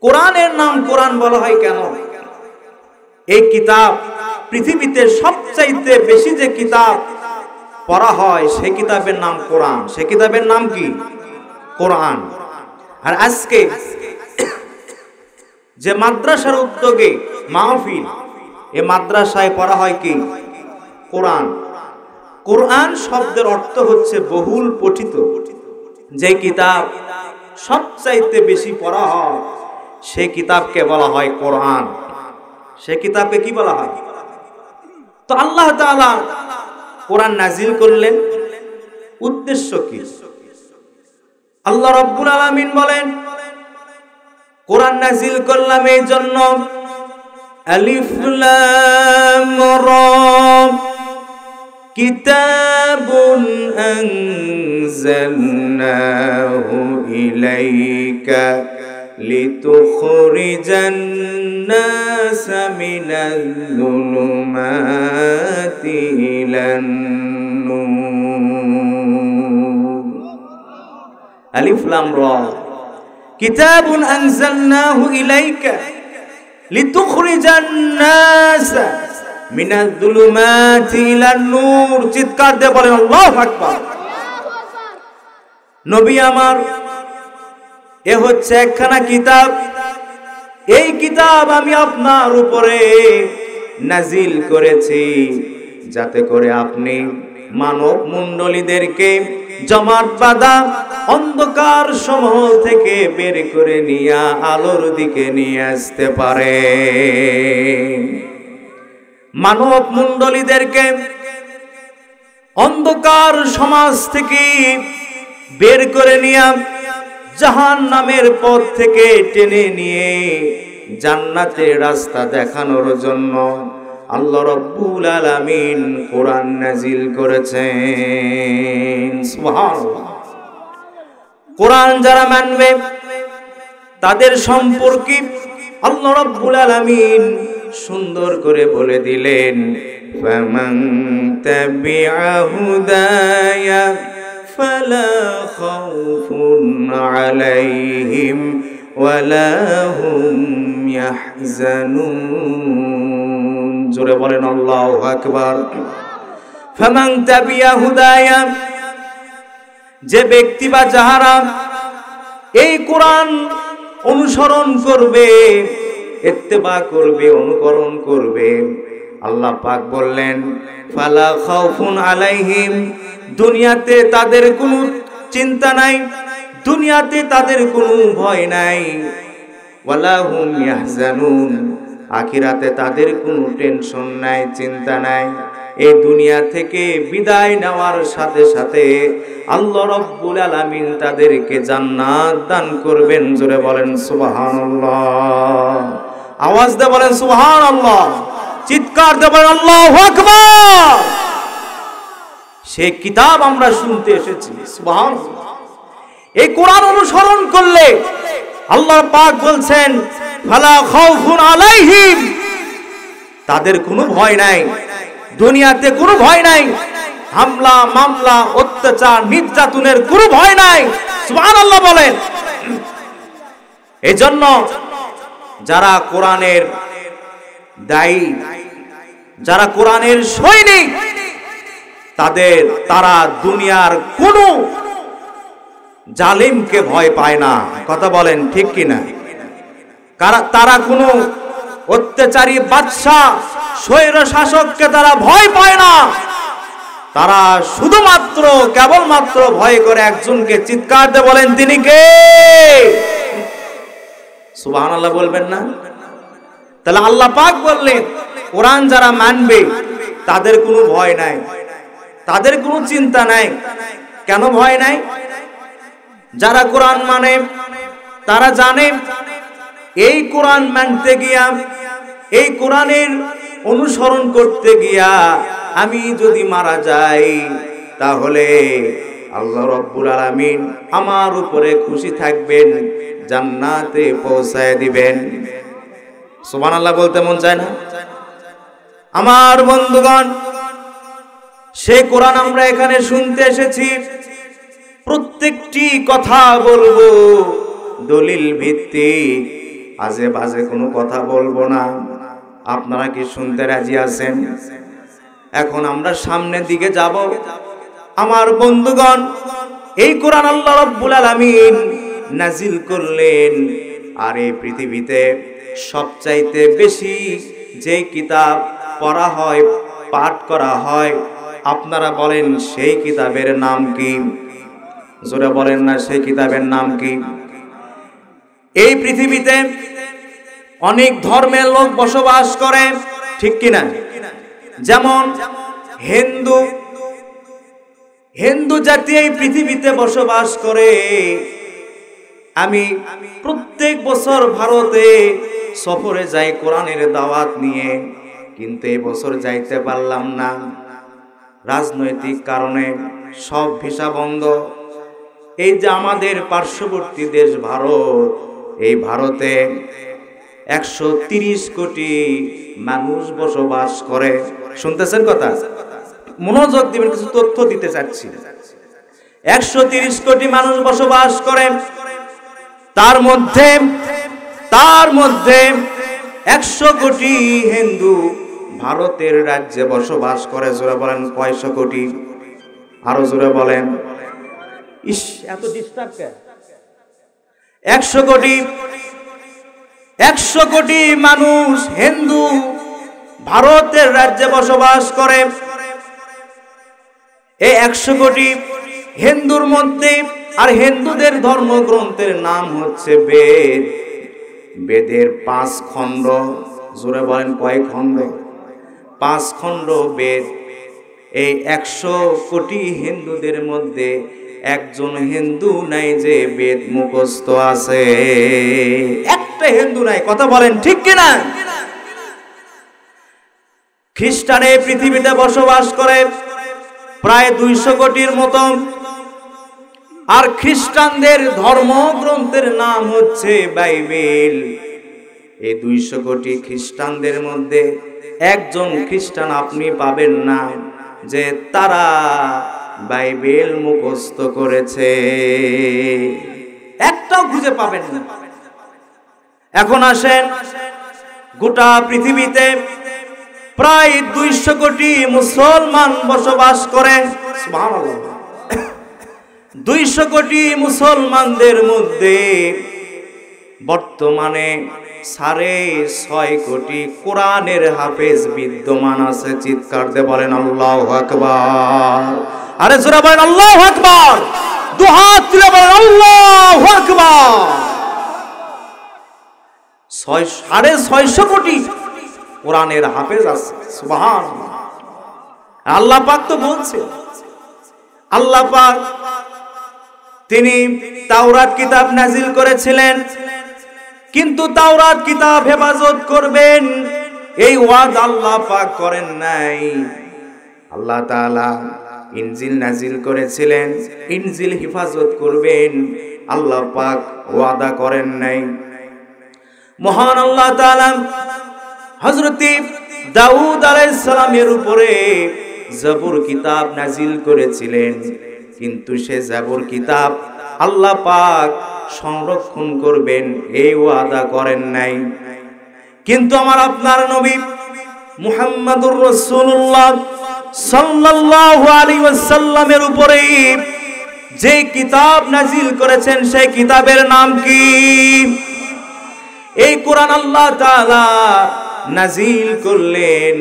কোরআনের নাম কোরআন বলা হয় কেন? এই কিতাব পৃথিবীতে সবচাইতে বেশি যে কিতাব পড়া হয় সেই কিতাবের নাম কোরআন। সেই কিতাবের নাম কি? কোরআন। আর আজকে যে মাদ্রাসার উদ্যোগে মাহফিল, এই মাদ্রাসায় পড়া হয় কি? কোরআন। কোরআন শব্দের অর্থ হচ্ছে বহুল পঠিত। যে কিতাব সবচাইতে বেশি পড়া হয় সেই কিতাবকে বলা হয় কোরআন। সে কিতাবকে কি বলা হয়? তো আল্লাহ তাআলা কোরআন নাজিল করলেন, উদ্দেশ্য কি? আল্লাহ রাব্বুল আলামিন বলেন, কোরআন নাজিল করলাম এই জন্য, আলিফ লাম রা কিতাবুন আনজালনাহু ইলাইকা লিতুখরিজান নাসা মিনাল যুলুমাতি ইলান নূর। আলিফ লাম রা কিতাবুন আনজালনাহু ইলাইকা লিতুখরিজান নাসা মিনাল যুলুমাতি ইলান নূর। চিৎকার দিয়ে বলেন আল্লাহু আকবার। নবী আমার, এ হচ্ছে একখানা কিতাব। এই কিতাব আমি আপনার উপরে নাজিল করেছি যাতে করে আপনি মানব মণ্ডলীদেরকে জমাট বাঁধা অন্ধকার সমূহ থেকে বের করে নিয়ে আলোর দিকে নিয়ে আসতে পারে। মানব মণ্ডলীদেরকে অন্ধকার সমাজ থেকে বের করে নিয়ে জাহান্নামের পথ থেকে টেনে নিয়ে জান্নাতের রাস্তা দেখানোর জন্য আল্লাহ রাব্বুল আলামিন কোরআন নাজিল করেছেন। সুবহানাল্লাহ। কোরআন যারা মানবে তাদের সম্পর্কে আল্লাহ রাব্বুল আলামিন সুন্দর করে বলে দিলেন, ফামান তাবিআ হুদায়া ফালা খাউফুন আলাইহিম ওয়ালা হুম ইয়াহজানুন। জোরে বলেন আল্লাহু আকবার। ফামান তাবিআ হুদায়া, যে ব্যক্তি বা যাহারা এই কোরআন অনুসরণ করবে, ইত্তেবা করবে, অনুকরণ করবে, আল্লাহ পাক বললেন ফালা খাউফুন আলাইহিম, দুনিয়াতে তাদের কোনো চিন্তা নাই, দুনিয়াতে তাদের কোনো ভয় নাই, ওয়ালা হুম ইয়াহজানুন, আখিরাতে তাদের কোনো টেনশন নাই, চিন্তা নাই। এই দুনিয়া থেকে বিদায় নেওয়ার সাথে সাথে আল্লাহ রাব্বুল আলামিন তাদেরকে জান্নাত দান করবেন। জোরে বলেন সুবহানাল্লাহ। আওয়াজ দিয়ে বলেন সুবহানাল্লাহ। চিৎকার দিয়ে বলেন আল্লাহু আকবার। সেই কিতাব আমরা শুনতে এসেছি। সুবহানাল্লাহ। এই কোরআন অনুসরণ করলে আল্লাহ পাক বলছেন ফালা খাউফুন আলাইহিম, তাদের কোনো ভয় নাই, দুনিয়াতে কোনো ভয় নাই, হামলা মামলা অত্যাচার নির্যাতনের কোনো ভয় নাই। সুবহানাল্লাহ বলেন। এজন্য যারা কোরআনের দায়ী, যারা কোরআনের সৈনিক, তারা দুনিয়ার কোনো জালিমকে ভয় পায় না। কথা বলেন ঠিক কিনা? তারা কোনো অত্যাচারী বাদশা স্বৈর শাসককে তারা ভয় পায় না। তারা শুধুমাত্র কেবলমাত্র ভয় করে একজনকে। চিৎকার দিয়ে বলেন তিনি কে? সুবহানাল্লাহ বলবেন না? তাহলে আল্লাহ পাক বললেন কোরআন যারা মানবে তাদের কোনো ভয় নাই, তাদের কোনো চিন্তা নাই। কেন ভয় নাই? যারা কোরআন মানে তারা জানে এই কোরআন মানতে গিয়া, এই কোরআনের অনুসরণ করতে গিয়া আমি যদি মারা যাই তাহলে আল্লাহ রাব্বুল আলামিন আমার উপরে খুশি থাকবেন, জান্নাতে পৌঁছায় দিবেন। সুবহানাল্লাহ বলতে মন চায় না? আমার বন্ধুগণ, সেই কোরআন আমরা এখানে শুনতে এসেছি। প্রত্যেকটি কথা বলবো দলিল ভিত্তিক, আজে বাজে কোনো কথা বলবো না। আপনারা কি শুনতে রাজি আছেন? এখন আমরা সামনের দিকে যাব। আমার বন্ধুগণ, এই কোরআন আল্লাহ রাব্বুল আলামিন নাজিল করলেন। আর এই পৃথিবীতে সবচাইতে বেশি যে কিতাব পড়া হয়, পাঠ করা হয়, আপনারা বলেন সেই কিতাবের নাম কি? জোরে বলেন না, সেই কিতাবের নাম কি? এই পৃথিবীতে অনেক ধর্মের লোক বসবাস করে, ঠিক কিনা? যেমন হিন্দু জাতি এই পৃথিবীতে বসবাস করে। আমি প্রত্যেক বছর ভারতে সফরে যাই কোরআনের দাওয়াত নিয়ে, কিন্তু এই বছর যাইতে পারলাম না। রাজনৈতিক কারণে সব ভিসা বন্ধ। এই যে আমাদের পার্শ্ববর্তী দেশ ভারত, এই ভারতে 130 কোটি মানুষ বসবাস করে। শুনতেছেন কথা? মনোযোগ দিবেন, কিছু তথ্য দিতে চাচ্ছি। 130 কোটি মানুষ বসবাস করে। তার মধ্যে 100 কোটি হিন্দু ভারতের রাজ্যে বসবাস করে। জোরে বলেন কয়শো কোটি? আরো জোরে বলেন। ইস, এত ডিস্টার্ব কেন? 100 কোটি মানুষ হিন্দু ভারতের রাজ্যে বসবাস করে। এই 100 কোটি হিন্দুর মধ্যে, আর হিন্দুদের ধর্মগ্রন্থের নাম হচ্ছে বেদ। বেদের 5 খণ্ড। জোরে বলেন কয় খণ্ড? 5 খণ্ড বেদ। এই 100 কোটি হিন্দুদের মধ্যে একজন হিন্দু নাই যে বেদ মুখস্থ আছে। একটা হিন্দু নাই। কথা বলেন ঠিক কিনা? খ্রিস্টান এই পৃথিবীতে বসবাস করে প্রায় 200 কোটির মতো। আর খ্রিস্টানদের ধর্মগ্রন্থের নাম হচ্ছে বাইবেল। এই 200 কোটি খ্রিস্টানদের মধ্যে একজন খ্রিস্টান আপনি পাবেন না যে তারা বাইবেল মুখস্থ করেছে। একটাও খুঁজে পাবেন না। এখন আসেন, গোটা পৃথিবীতে প্রায় 200 কোটি মুসলমান বসবাস করে। সুবহানাল্লাহ। 200 কোটি মুসলমানদের মধ্যে বর্তমানে 6.5 কোটি কোরআনের হাফেজ বিদ্যমান আছে। চিৎকার দিয়ে বলেন আল্লাহু আকবার। আরে জোরে বলেন আল্লাহু আকবার। দুহাত তুলে বলেন আল্লাহু আকবার। 6.5 কোটি কোরআনের হাফেজ আছে। সুবহানাল্লাহ। আল্লাহ পাক তো বলছে, আল্লাহ পাক তিনি তাওরাত কিতাব নাজিল করেছিলেন, কিন্তু তাওরাত কিতাব হেফাজত করবেন এই ওয়াদা আল্লাহ পাক করেন নাই। আল্লাহ তাআলা ইনজিল নাজিল করেছিলেন, ইনজিল হেফাজত করবেন, আল্লাহ পাক ওয়াদা করেন নাই। মহান আল্লাহ তাআলা হযরত দাউদ আলাইহিস সালামের উপরে জবুর কিতাব নাজিল করেছিলেন, কিন্তু সে জবুর কিতাব আল্লাহ পাক সংরক্ষণ করবেন এই ওয়াদা করেন নাই। কিন্তু আমার আপনার নবী মুহাম্মদুর রাসূলুল্লাহ সাল্লাল্লাহু আলাইহি ওয়াসাল্লামের উপরে যে কিতাব নাজিল করেছেন সেই কিতাবের নাম কি? এই কোরআন আল্লাহ তাআলা নাজিল করলেন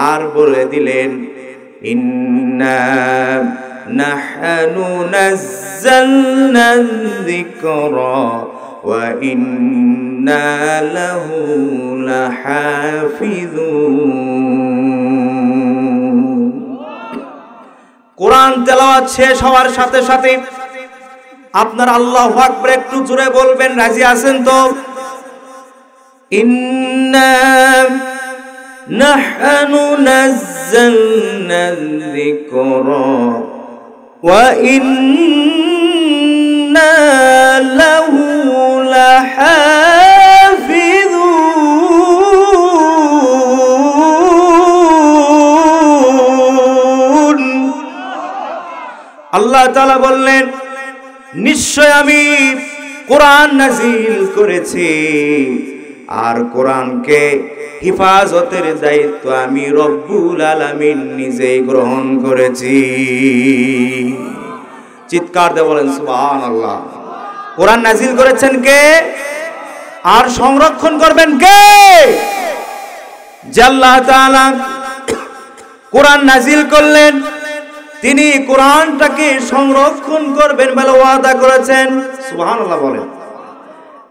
আর বলে দিলেন, ইন্না নাহনু নাযালনা যিকরা ওয়া ইন্না লাহু লাহাফিজুন। কোরআন তেলাওয়াত শেষ হওয়ার সাথে সাথে আপনার আল্লাহু আকবার একটু জোরে বলবেন, রাজি আছেন তো? ইন্না নাহনু নাযালনা যিকরা ওয়া ইন্না লাহু লাহাফিজুন। আল্লাহ তাআলা বললেন, নিশ্চয় আমি কোরআন নাজিল করেছি, আর কোরআনকে হিফাজতের দায়িত্ব আমি রব্বুল আলামিন নিজেই গ্রহণ করেছি। চিৎকার দিয়ে বলেন সুবহানাল্লাহ। কোরআন নাজিল করেছেন কে, আর সংরক্ষণ করবেন কে? যে আল্লাহ তাআলা কোরআন নাজিল করলেন, তিনি কোরআনটাকে সংরক্ষণ করবেন বলে ওয়াদা করেছেন। সুবহানাল্লাহ বলেন।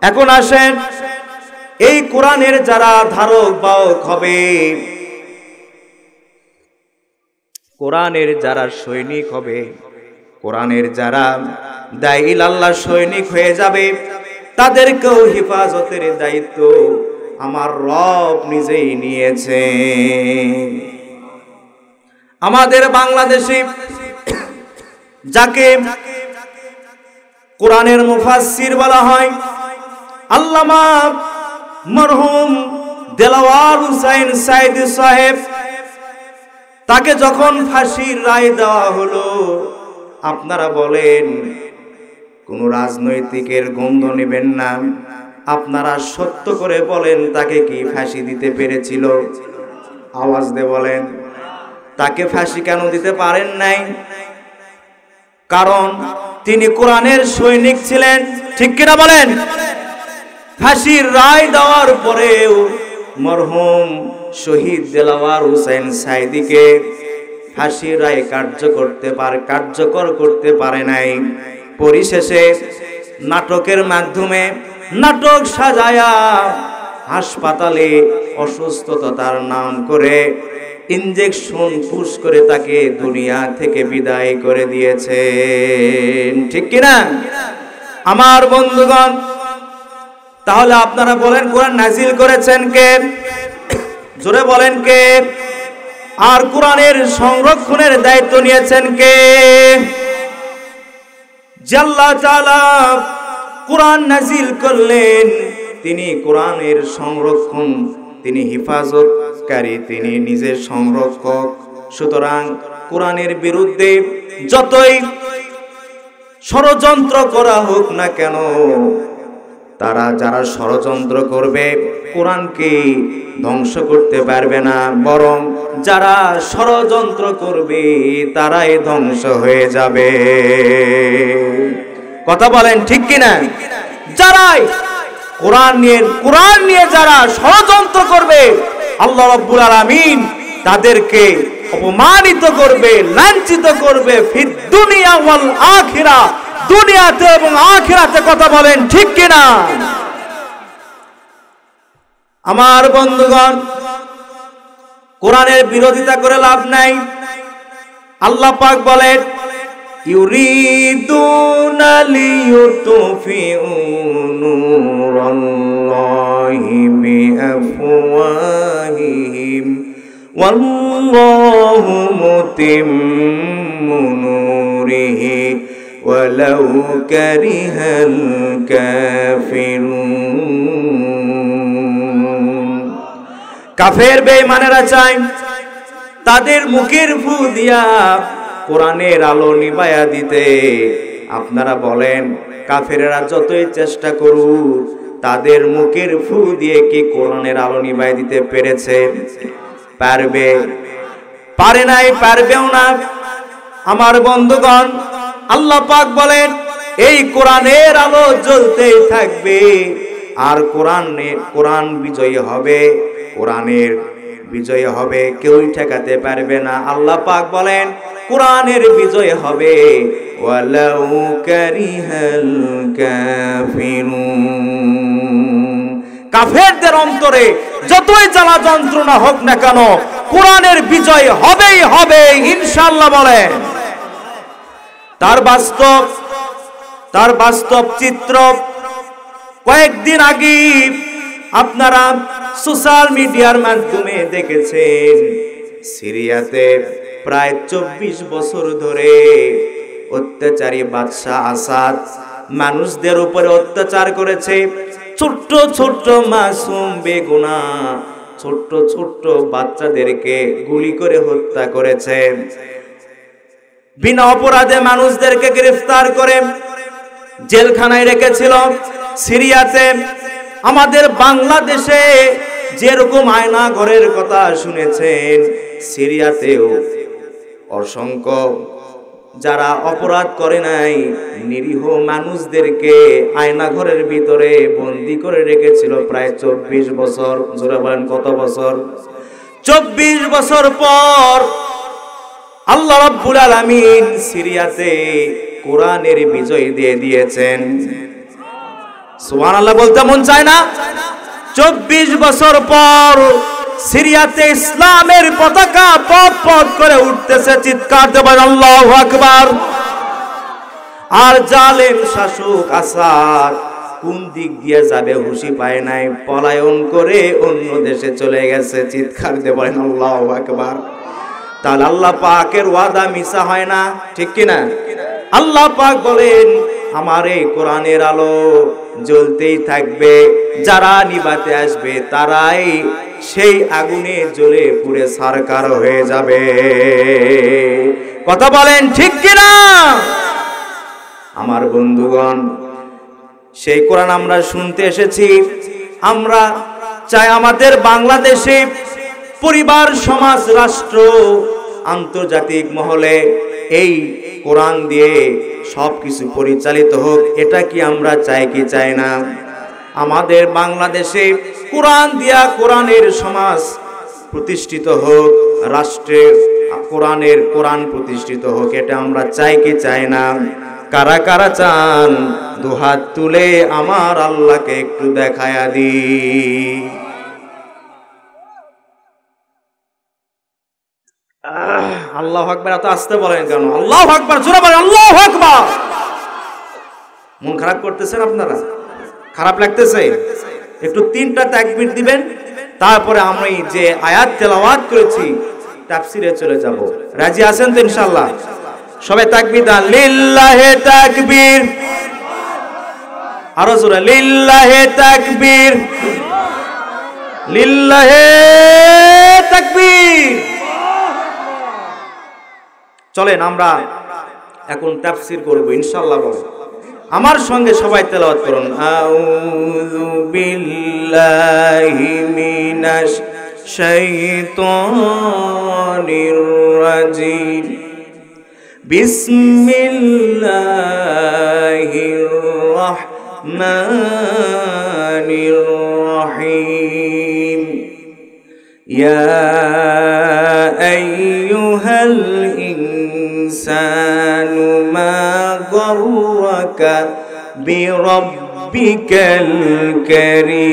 এখন আসেন, এই কোরআনের যারা ধারক বাহক হবে, কোরআনের যারা সৈনিক হবে, কোরআনের যারা দাঈল আল্লাহ সৈনিক হয়ে যাবে, তাদেরকেও হেফাজতের দায়িত্ব আমার রব নিজেই নিয়েছে। আমাদের বাংলাদেশে যাকে কোরআনের মুফাসসির বলা হয়, আল্লামা মরহুম দেলাওয়ার হুসাইন সাইদি সাহেব, তাকে যখন ফাঁসির রায় দেওয়া হলো, আপনারা বলেন কোন রাজনৈতিকের গন্ধ নেবেন না, আপনারা সত্য করে বলেন তাকে কি ফাঁসি দিতে পেরেছিল? আওয়াজ দিয়ে বলেন, তাকে ফাঁসি কেন দিতে পারেন নাই? কারণ তিনি কোরআনের সৈনিক ছিলেন। ঠিক কিনা বলেন? ফাঁসির রায় দেওয়ার পরেও মরহুম শহীদ দেলাওয়ার হুসাইন সাইদিকে ফাঁসির রায় কার্যকর করতে পারে নাই। পরিশেষে নাটকের মাধ্যমে, নাটক সাজায়া হাসপাতালে অসুস্থতার নাম করে ইনজেকশন পুশ করে তাকে দুনিয়া থেকে বিদায় করে দিয়েছে। ঠিক কিনা আমার বন্ধুগণ? তাহলে আপনারা বলেন কোরআন নাজিল করেছেন কে? জোরে বলেন কে? আর কোরআনের সংরক্ষণের দায়িত্ব নিয়েছেন কে? আল্লাহ তাআলা কোরআন নাজিল করলেন, তিনি কোরআনের সংরক্ষণ, তিনি হিফাজতকারী, তিনি নিজের সংরক্ষক। সুতরাং কোরআনের বিরুদ্ধে যতই ষড়যন্ত্র করা হোক না কেন, তারা যারা ষড়যন্ত্র করবে কোরআনকে ধ্বংস করতে পারবে না, বরং যারা ষড়যন্ত্র করবে তারাই ধ্বংস হয়ে যাবে। কথা বলেন ঠিক কিনা? যারাই কোরআন নিয়ে যারা ষড়যন্ত্র করবে, আল্লাহ রাব্বুল আলামিন তাদেরকে অপমানিত করবে, লাঞ্ছিত করবে, ফিদ দুনিয়া ওয়াল আখিরা, দুনিয়াতে এবং আখিরাতে। কথা বলেন ঠিক কিনা? আমার বন্ধুগণ, কোরআনের বিরোধিতা করে লাভ নাই। আল্লাহ পাক বলেন, ইউরিদুনা লিইউতফিউ নূরাল্লাহি বিআফওয়াহিহিম ওয়াল্লাহু মুতিম্মু নূরিহি ওয়ালাউ কারিহাল কাফিরুন। কাফের বেঈমানেরা চায় তাদের মুখের ফু দিয়া কোরআনের আলো নিভায়া দিতে। আপনারা বলেন কাফেরেরা যতই চেষ্টা করুক, তাদের মুখের ফু দিয়ে কি কোরআনের আলো নিভায়া দিতে পেরেছে? পারবে? পারে নাই, পারবেও না। আমার বন্ধুগণ, আল্লাহ পাক বলেন এই কোরআনের আলো জ্বলতেই থাকবে, আর কোরআন বিজয়ী হবে, কোরআনের বিজয় হবে, কেউই ঠেকাতে পারবে না। আল্লাহ পাক বলেন কোরআনের বিজয় হবে, ওয়ালাউ কারিহাল কাফিরুন। কাফেরদের অন্তরে যতই জ্বালা যন্ত্রণা হোক না কেন, কোরআনের বিজয় হবেই হবে ইনশাআল্লাহ বলেন। তার বাস্তব চিত্র কয়েকদিন আগে আপনারা সোশ্যাল মিডিয়ার মাধ্যমে দেখেছেন। সিরিয়াতে প্রায় 24 বছর ধরে অত্যাচারী বাদশাহ আসাদ মানুষদের উপরে অত্যাচার করেছে। ছোট্ট ছোট্ট মাসুম বেগুনাহ ছোট্ট ছোট্ট বাচ্চাদেরকে গুলি করে হত্যা করেছে। বিনা অপরাধে মানুষদেরকে গ্রেফতার করে জেলখানায় রেখেছিল। সিরিয়াতে, আমাদের বাংলাদেশে যেরকম আয়না ঘরের কথা শুনেছেন, সিরিয়াতেও অসংখ্য যারা অপরাধ করে নাই নিরীহ মানুষদেরকে আয়না ঘরের ভিতরে বন্দী করে রেখেছিল প্রায় 24 বছর। জোরে বলেন কত বছর? 24 বছর পর আল্লাহ রাব্বুল আলামিন সিরিয়াতে কোরআনের বিজয় দিয়ে দিয়েছেন। সুবহানাল্লাহ বলতে মন চায় না? 24 বছর পর সিরিয়াতে ইসলামের পতাকা পথ পথ করে উঠতেছে। চিৎকার দিয়ে বলেন আল্লাহু আকবার। আর জালেম শাসক আসাদ কোন দিক দিয়ে যাবে হুঁশি পায় নাই, পলায়ন করে অন্য দেশে চলে গেছে। চিৎকার দিয়ে বলেন আল্লাহু আকবার। তাহলে আল্লাহ পাকের ওয়াদা মিছা হয় না, ঠিক কিনা? আল্লাহ পাক বলেন আমার এই কোরআনের আলো জ্বলতেই থাকবে, যারা নিভাতে আসবে তারাই সেই আগুনে জ্বলে পুড়ে ছারখার হয়ে যাবে। কথা বলেন ঠিক কিনা? আমার বন্ধুগণ, সেই কোরআন আমরা শুনতে এসেছি। আমরা চাই আমাদের বাংলাদেশে পরিবার, সমাজ, রাষ্ট্র, আন্তর্জাতিক মহলে এই কোরআন দিয়ে সবকিছু পরিচালিত হোক। এটা কি আমরা চাই কি চাই না? আমাদের বাংলাদেশে কোরআন দিয়া কোরআনের সমাজ প্রতিষ্ঠিত হোক, রাষ্ট্রে কোরআন প্রতিষ্ঠিত হোক। এটা আমরা চাই কি চাই না? কারা কারা চান দুহাত তুলে আমার আল্লাহকে একটু দেখায়া দি। আল্লাহু আকবার। এত আসতে বলেন কেন? আল্লাহু আকবার, জোরে বলেন আল্লাহু আকবার। মন খারাপ করতেছেন আপনারা? খারাপ লাগতেছে? একটু 3টা তাকবীর দিবেন, তারপরে আমি যে আয়াত তেলাওয়াত করেছি তাফসিরে চলে যাব। রাজি আছেন তো ইনশাআল্লাহ? সবাই তাকবীর দেন। লিল্লাহি তাকবীর। আরো জোরে লিল্লাহি তাকবীর, লিল্লাহি তাকবীর। চলেন আমরা এখন তাফসীর করব ইনশাআল্লাহ। বলেন আমার সঙ্গে সবাই তেলাওয়াত করুন। আউযু বিল্লাহি মিনাশ শাইতানির রাজিম। বিসমিল্লাহির রাহমানির রাহিম। ইয়া আইয়ুহাল ইনসানু মা গররাকা বিরাব্বিকাল কারীম।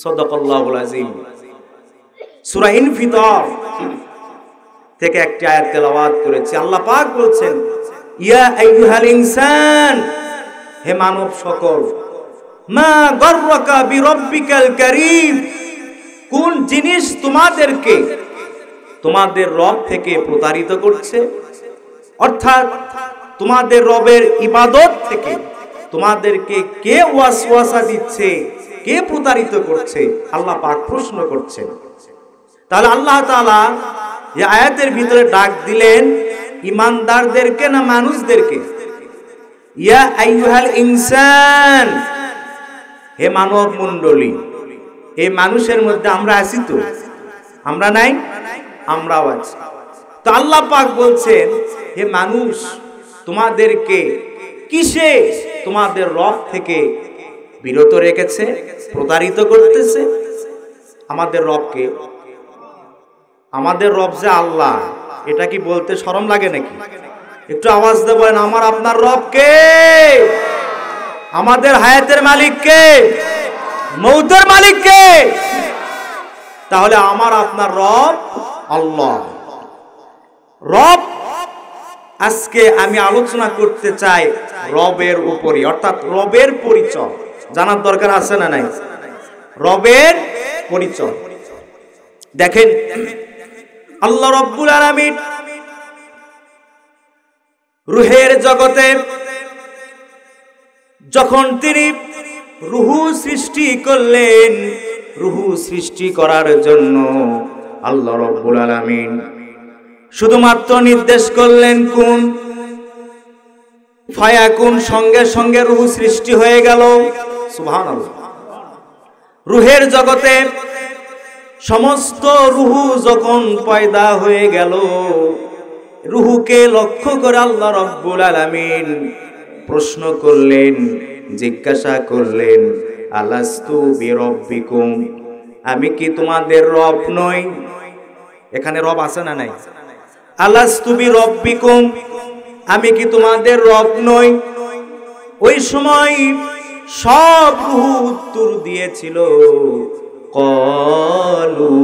সাদাকাল্লাহুল আযীম। সূরা ইনফিতার থেকে একটি আয়াত তেলাওয়াত করেছি। আল্লাহ পাক বলছেন ইয়া আইয়ুহাল ইনসান, হে মানব সকল, মা গররাকা বিরাব্বিকাল কারীম, কোন জিনিস তোমাদেরকে তোমাদের রব থেকে প্রতারিত করছে, অর্থাৎ তোমাদের রবের ইবাদত থেকে তোমাদেরকে কে ওয়াসওয়াসা দিচ্ছে, কে প্রতারিত করছে, আল্লাহ পাক প্রশ্ন করছেন। তাহলে আল্লাহ তাআলা এই আয়াতের ভিতরে ডাক দিলেন ইমানদারদেরকে না মানুষদেরকে? ইয়া আইয়ুহাল ইনসান, হে মানব মণ্ডলী। এই মানুষের মধ্যে আমরা আছি তো? আমরা নাই? আমরাও আছি। তো আল্লাহ পাক বলছেন হে মানুষ, তোমাদেরকে কিসে তোমাদের রব থেকে বিরত রেখেছে, প্রতারিত করতেছে? আমাদের রবকে, আমাদের রব যে আল্লাহ, এটা কি বলতে শরম লাগে নাকি? একটু আওয়াজ দিয়ে বলেন আমার আপনার রবকে। আমাদের হায়াতের মালিক কে? মৌতের মালিক কে? তাহলে আমার আপনার রব আল্লাহ। রব, আজকে আমি আলোচনা করতে চাই রবের উপরই, অর্থাৎ রবের পরিচয় জানার দরকার আছে না নাই? রবের পরিচয় দেখেন, আল্লাহ রাব্বুল আলামিন রূহের জগতে যখন তিনি রূহ সৃষ্টি করলেন, রূহ সৃষ্টি করার জন্য আল্লাহ রাব্বুল আলামিন শুধুমাত্র নির্দেশ করলেন কোন ফায়াকুন, সঙ্গে সঙ্গে রূহ সৃষ্টি হয়ে গেল। সুবহানাল্লাহ। রূহের জগতে সমস্ত রূহ যখন পয়দা হয়ে গেল, রূহকে লক্ষ্য করে আল্লাহ রাব্বুল আলামিন প্রশ্ন করলেন, জিজ্ঞাসা করলেন, আলাস্তু বিরব্বিকুম, আমি কি তোমাদের রব নই? এখানে রব আছে না নাই? আলাস্তু বিরব্বিকুম, আমি কি তোমাদের রব নই? ওই সময় সব রূহ উত্তর দিয়েছিল, ক্বালু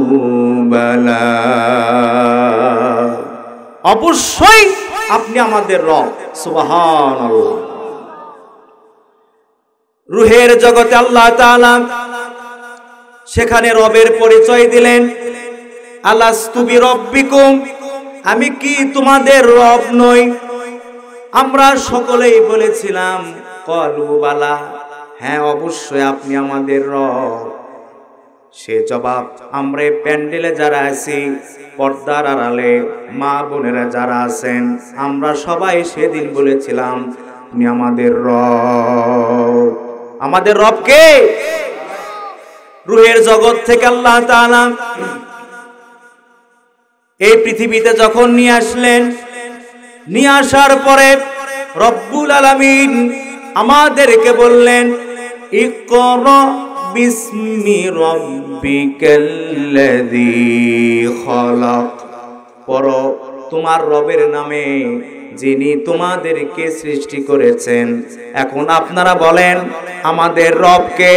বালা, অবশ্যই আপনি আমাদের রব। সুবহানাল্লাহ। রূহের জগতে আল্লাহ তাআলা সেখানে রবের পরিচয় দিলেন, আলাস্তু বিরব্বিকুম, আমি কি তোমাদের রব নই? আমরা সকলেই বলেছিলাম ক্বালু বালা, হ্যাঁ অবশ্যই আপনি আমাদের রব। সে জবাব আমরা প্যান্ডেলে যারা আছি, পর্দার আড়ালে মা বোনেরা যারা আছেন, আমরা সবাই সেদিন বলেছিলাম তুমি আমাদের রব। আমাদের রব কে? রূহের জগৎ থেকে আল্লাহ তাআলা এই পৃথিবীতে যখন নিয়ে আসলেন, নিয়ে আসার পরে রব্বুল আলামিন আমাদেরকে বললেন, ইকরা বিসমি রাব্বিকাল্লাযী খালাক, পড়ো তোমার রবের নামে যিনি তোমাদেরকে সৃষ্টি করেছেন। এখন আপনারা বলেন আমাদের রবকে,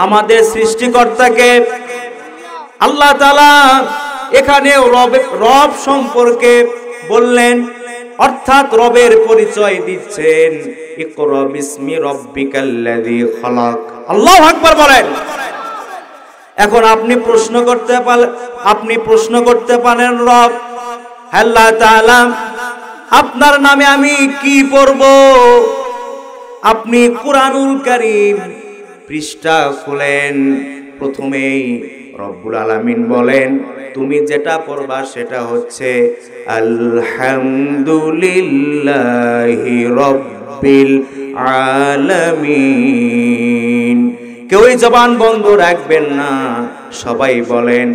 আমাদের সৃষ্টিকর্তাকে? আল্লাহ তাআলা এখানে রব সম্পর্কে বললেন, অর্থাৎ রবের পরিচয় দিচ্ছেন, ইকরা বিসমি রাব্বিকাল্লাযী খালাক। আল্লাহু আকবার বলেন। এখন আপনি প্রশ্ন করতে পারেন রব, আল্লাহ তাআলা আপনার নামে আমি কি পড়ব? আপনি কুরআনুল কারীম পৃষ্ঠা খুলেন, প্রথমেই রব্বুল আলামিন বলেন তুমি যেটা পড়বা সেটা হচ্ছে আলহামদুলিল্লাহি রাব্বিল আলামিন। কেউই জবান বন্ধ রাখবেন না, সবাই বলেন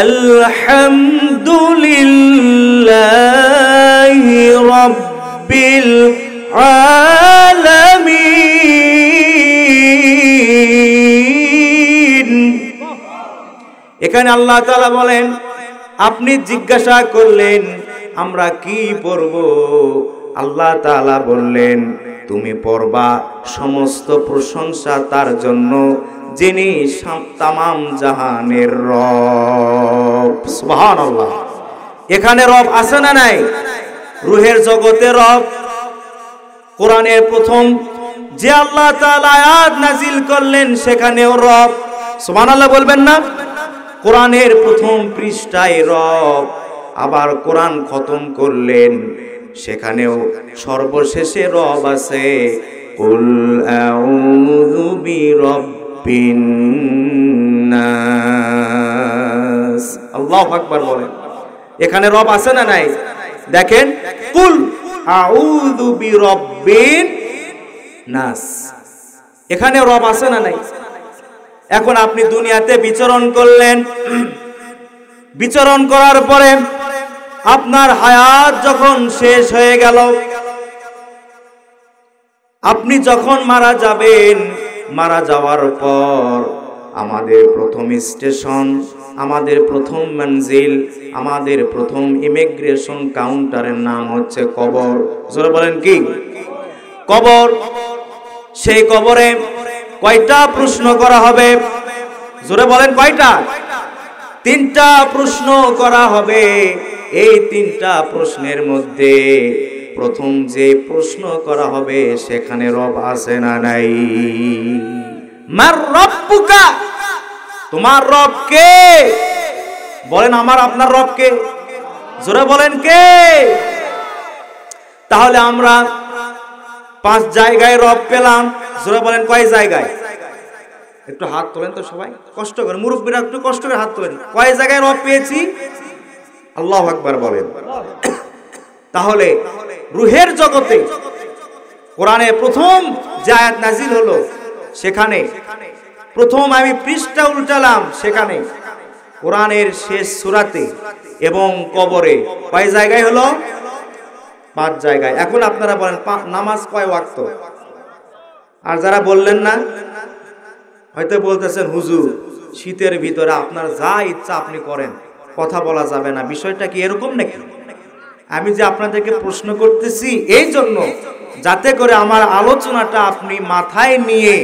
আলহামদুলিল্লাহি রাব্বিল আলামিন। এখানে আল্লাহ তাআলা বলেন, আপনি জিজ্ঞাসা করলেন আমরা কি পড়ব? আল্লাহ তাআলা বললেন তুমি পড়বা সমস্ত প্রশংসা তার জন্য যিনি তামাম জাহানের রব। সুবহানাল্লাহ। এখানে রব আছে না নাই? রূহের জগতে রব। কোরআনের প্রথম যে আল্লাহ তাআলা আয়াত নাজিল করলেন সেখানেও রব। সুবহানাল্লাহ বলবেন না? কোরআনের প্রথম পৃষ্ঠায় রব। আবার কোরআন খতম করলেন, সেখানেও সর্বশেষে রব আছে, কুল আউযু বিরাব্বিন নাস। আল্লাহু আকবার বলেন। এখানে রব আছে না নাই? দেখেন, কুল আউযু বিরাব্বিন নাস, এখানে রব আছে না নাই? এখন আপনি দুনিয়াতে বিচরণ করলেন, বিচরণ করার পরে আপনার হায়াত যখন শেষ হয়ে গেল, আপনি যখন মারা যাবেন, মারা যাওয়ার পর আমাদের প্রথম স্টেশন, আমাদের প্রথম মঞ্জিল, আমাদের প্রথম ইমিগ্রেশন কাউন্টারের নাম হচ্ছে কবর। জোরে বলেন কি? কবর। সেই কবরে কয়টা প্রশ্ন করা হবে? জোরে বলেন কয়টা? 3টা প্রশ্ন করা হবে। এই 3টা প্রশ্নের মধ্যে প্রথম যে প্রশ্ন করা হবে সেখানে রব আছে না নাই? মার রব্বুকা, তোমার রব কে? বলেন আমার আপনার রব কে? জোরে বলেন কে? তাহলে আমরা 5 জায়গায় রব পেলাম। জোরে বলেন কয় জায়গায়? একটু হাত তোলেন তো সবাই, কষ্ট করে, মুরব্বীরা একটু কষ্ট করে হাত তোলেন। কয় জায়গায় রব পেয়েছি? আল্লাহু আকবার বলেন। তাহলে রুহের জগতে কোরআনে প্রথম যে আয়াত নাজিল হলো সেখানে প্রথম আমি পৃষ্ঠা উল্টালাম, সেখানে কোরআনের শেষ সূরাতে এবং কবরে কয় জায়গায় হলো? 5 জায়গায়। এখন আপনারা বলেন নামাজ কয় ওয়াক্ত? আর যারা বললেন না হয়তো বলতেছেন হুজুর শীতের ভিতরে আপনার যা ইচ্ছা আপনি করেন, কথা বলা যাবে না, বিষয়টা কি এরকম নাকি? আমি যে আপনাদেরকে প্রশ্ন করতেছি এই জন্য যাতে করে আমার আলোচনাটা আপনি মাথায় নিয়ে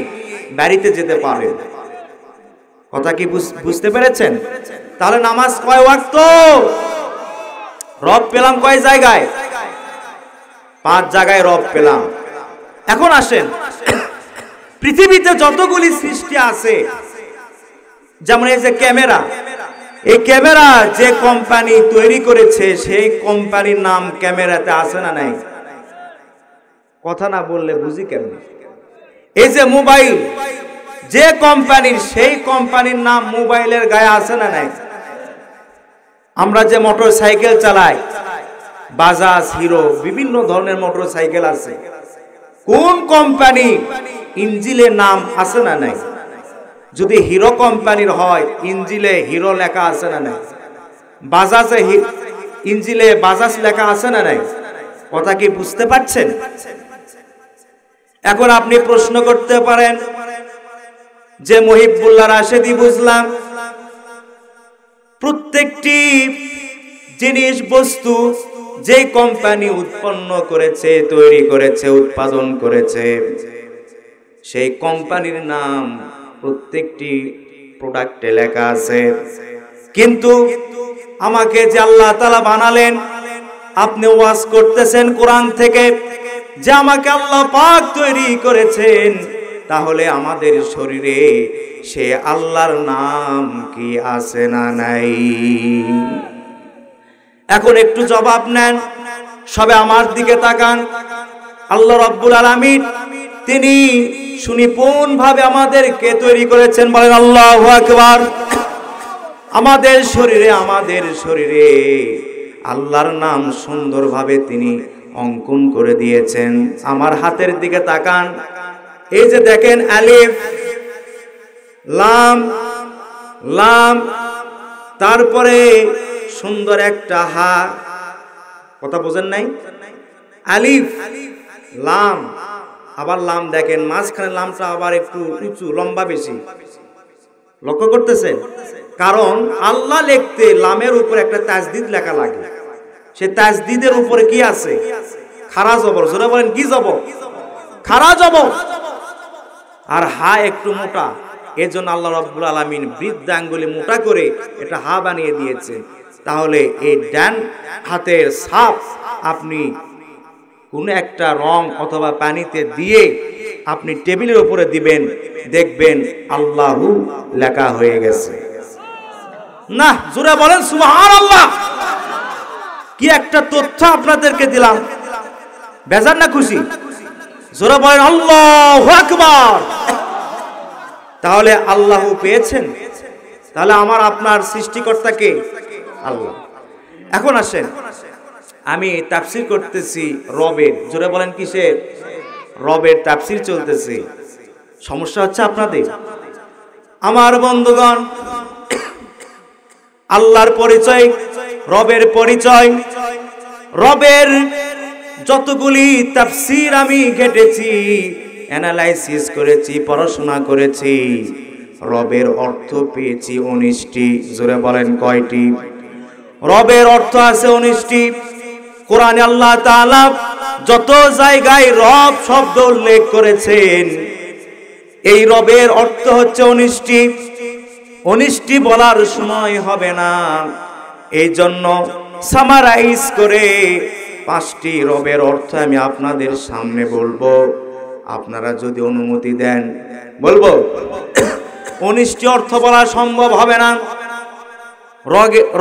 বাড়িতে যেতে পারেন। কথা কি বুঝতে পেরেছেন? তাহলে নামাজ কয় ওয়াক্ত? রব পেলাম কয় জায়গায়? 5 জায়গায় রব পেলাম। এখন আসেন, পৃথিবীতে যতগুলি সৃষ্টি আছে, যেমন এই যে ক্যামেরা, এই ক্যামেরা যে কোম্পানি তৈরি করেছে সেই কোম্পানির নাম ক্যামেরাতে আছে না নাই? কথা না বললে বুঝি কেমন? এই যে মোবাইল যে কোম্পানির, সেই কোম্পানির নাম মোবাইলের গায়ে আছে না নাই? আমরা যে মোটর সাইকেল চালাই, বাজাজ, হিরো, বিভিন্ন ধরনের মোটর সাইকেল আছে, কোন কোম্পানি ইঞ্জিনের নাম আছে না নাই? যদি হিরো কোম্পানির হয় ইঞ্জিলে হিরো লেখা আছে না নাই? বাজাজে ইঞ্জিলে বাজাজ লেখা আছে না নাই? কথা কি বুঝতে পারছেন? এখন আপনি প্রশ্ন করতে পারেন যে মহিবুল্লাহ রাশেদি বুঝলাম প্রত্যেকটি জিনিস বস্তু যে কোম্পানি উৎপন্ন করেছে, তৈরি করেছে, উৎপাদন করেছে, সেই কোম্পানির নাম প্রত্যেকটি প্রোডাক্টে লেখা আছে। কিন্তু আমাকে যে আল্লাহ তাআলা বানালেন, আপনি ওয়াজ করতেছেন কোরআন থেকে যে আমাকে আল্লাহ পাক তৈরি করেছেন, তাহলে আমাদের শরীরে সে আল্লাহর নাম কি আছে না নাই? এখন একটু জবাব নেন, সবে আমার দিকে তাকান। আল্লাহ রাব্বুল আলামিন তিনি সুনিপুণ ভাবে আমাদেরকে তৈরি করেছেন, বলেন আল্লাহু আকবার। আমাদের শরীরে আল্লাহর নাম সুন্দরভাবে তিনি অঙ্কন করে দিয়েছেন। আমার হাতের দিকে তাকান, এই যে দেখেন আলিফ লাম, লাম, তারপরে সুন্দর একটা হা, কথা বোঝেন নাই? আলিফ লাম, আবার লাম দেখেন মাঝখানে লামটা আবার একটু উঁচু লম্বা বেশি, লক্ষ্য করতেছেন? কারণ আল্লাহ লিখতে লামের উপর একটা তাজদিদ লেখা লাগে, সে তাজদিদের উপরে কি আছে? খারা জবর। জোরে বলেন কি জবর? খারা জবর। আর হা একটু মোটা, এজন্য আল্লাহ রাব্বুল আলামিন বৃদ্ধাঙ্গুলি মোটা করে এটা হা বানিয়ে দিয়েছেন। তাহলে এই ডান হাতের ছাপ আপনি কোন একটা রং অথবা পানিতে দিয়ে আপনি টেবিলের উপরে দিবেন, দেখবেন আল্লাহু লেখা হয়ে গেছে। না, জোরে বলেন সুবহানাল্লাহ। কি একটা তথ্য আপনাদেরকে দিলাম, বেজার না খুশি? জোরে বলেন আল্লাহু আকবার। তাহলে আল্লাহু পেয়েছেন, তাহলে আমার আপনার সৃষ্টিকর্তা কে? আল্লাহ। এখন আসেন, আমি তাফসীর করতেছি রবের। জোরে বলেন কিসের? রবের তাফসীর চলতেছে। সমস্যা হচ্ছে আপনাদের? আমার বন্ধুগণ, আল্লাহর পরিচয়, রবের পরিচয়, রবের যতগুলি তাফসীর আমি ঘেটেছি, অ্যানালাইসিস করেছি, পড়াশোনা করেছি, রবের অর্থ পেয়েছি 19টি। জোরে বলেন কয়টি? রবের অর্থ আছে 19টি। কোরআনে আল্লাহ তাআলা যত জায়গায় রব শব্দ উল্লেখ করেছেন, এই রবের অর্থ হচ্ছে 19টি। 19টি বলার সময় হবে না, এই জন্য সামারাইজ করে 5টি রবের অর্থ আমি আপনাদের সামনে বলবো। আপনারা যদি অনুমতি দেন বলবো। 19টি অর্থ বলা সম্ভব হবে না।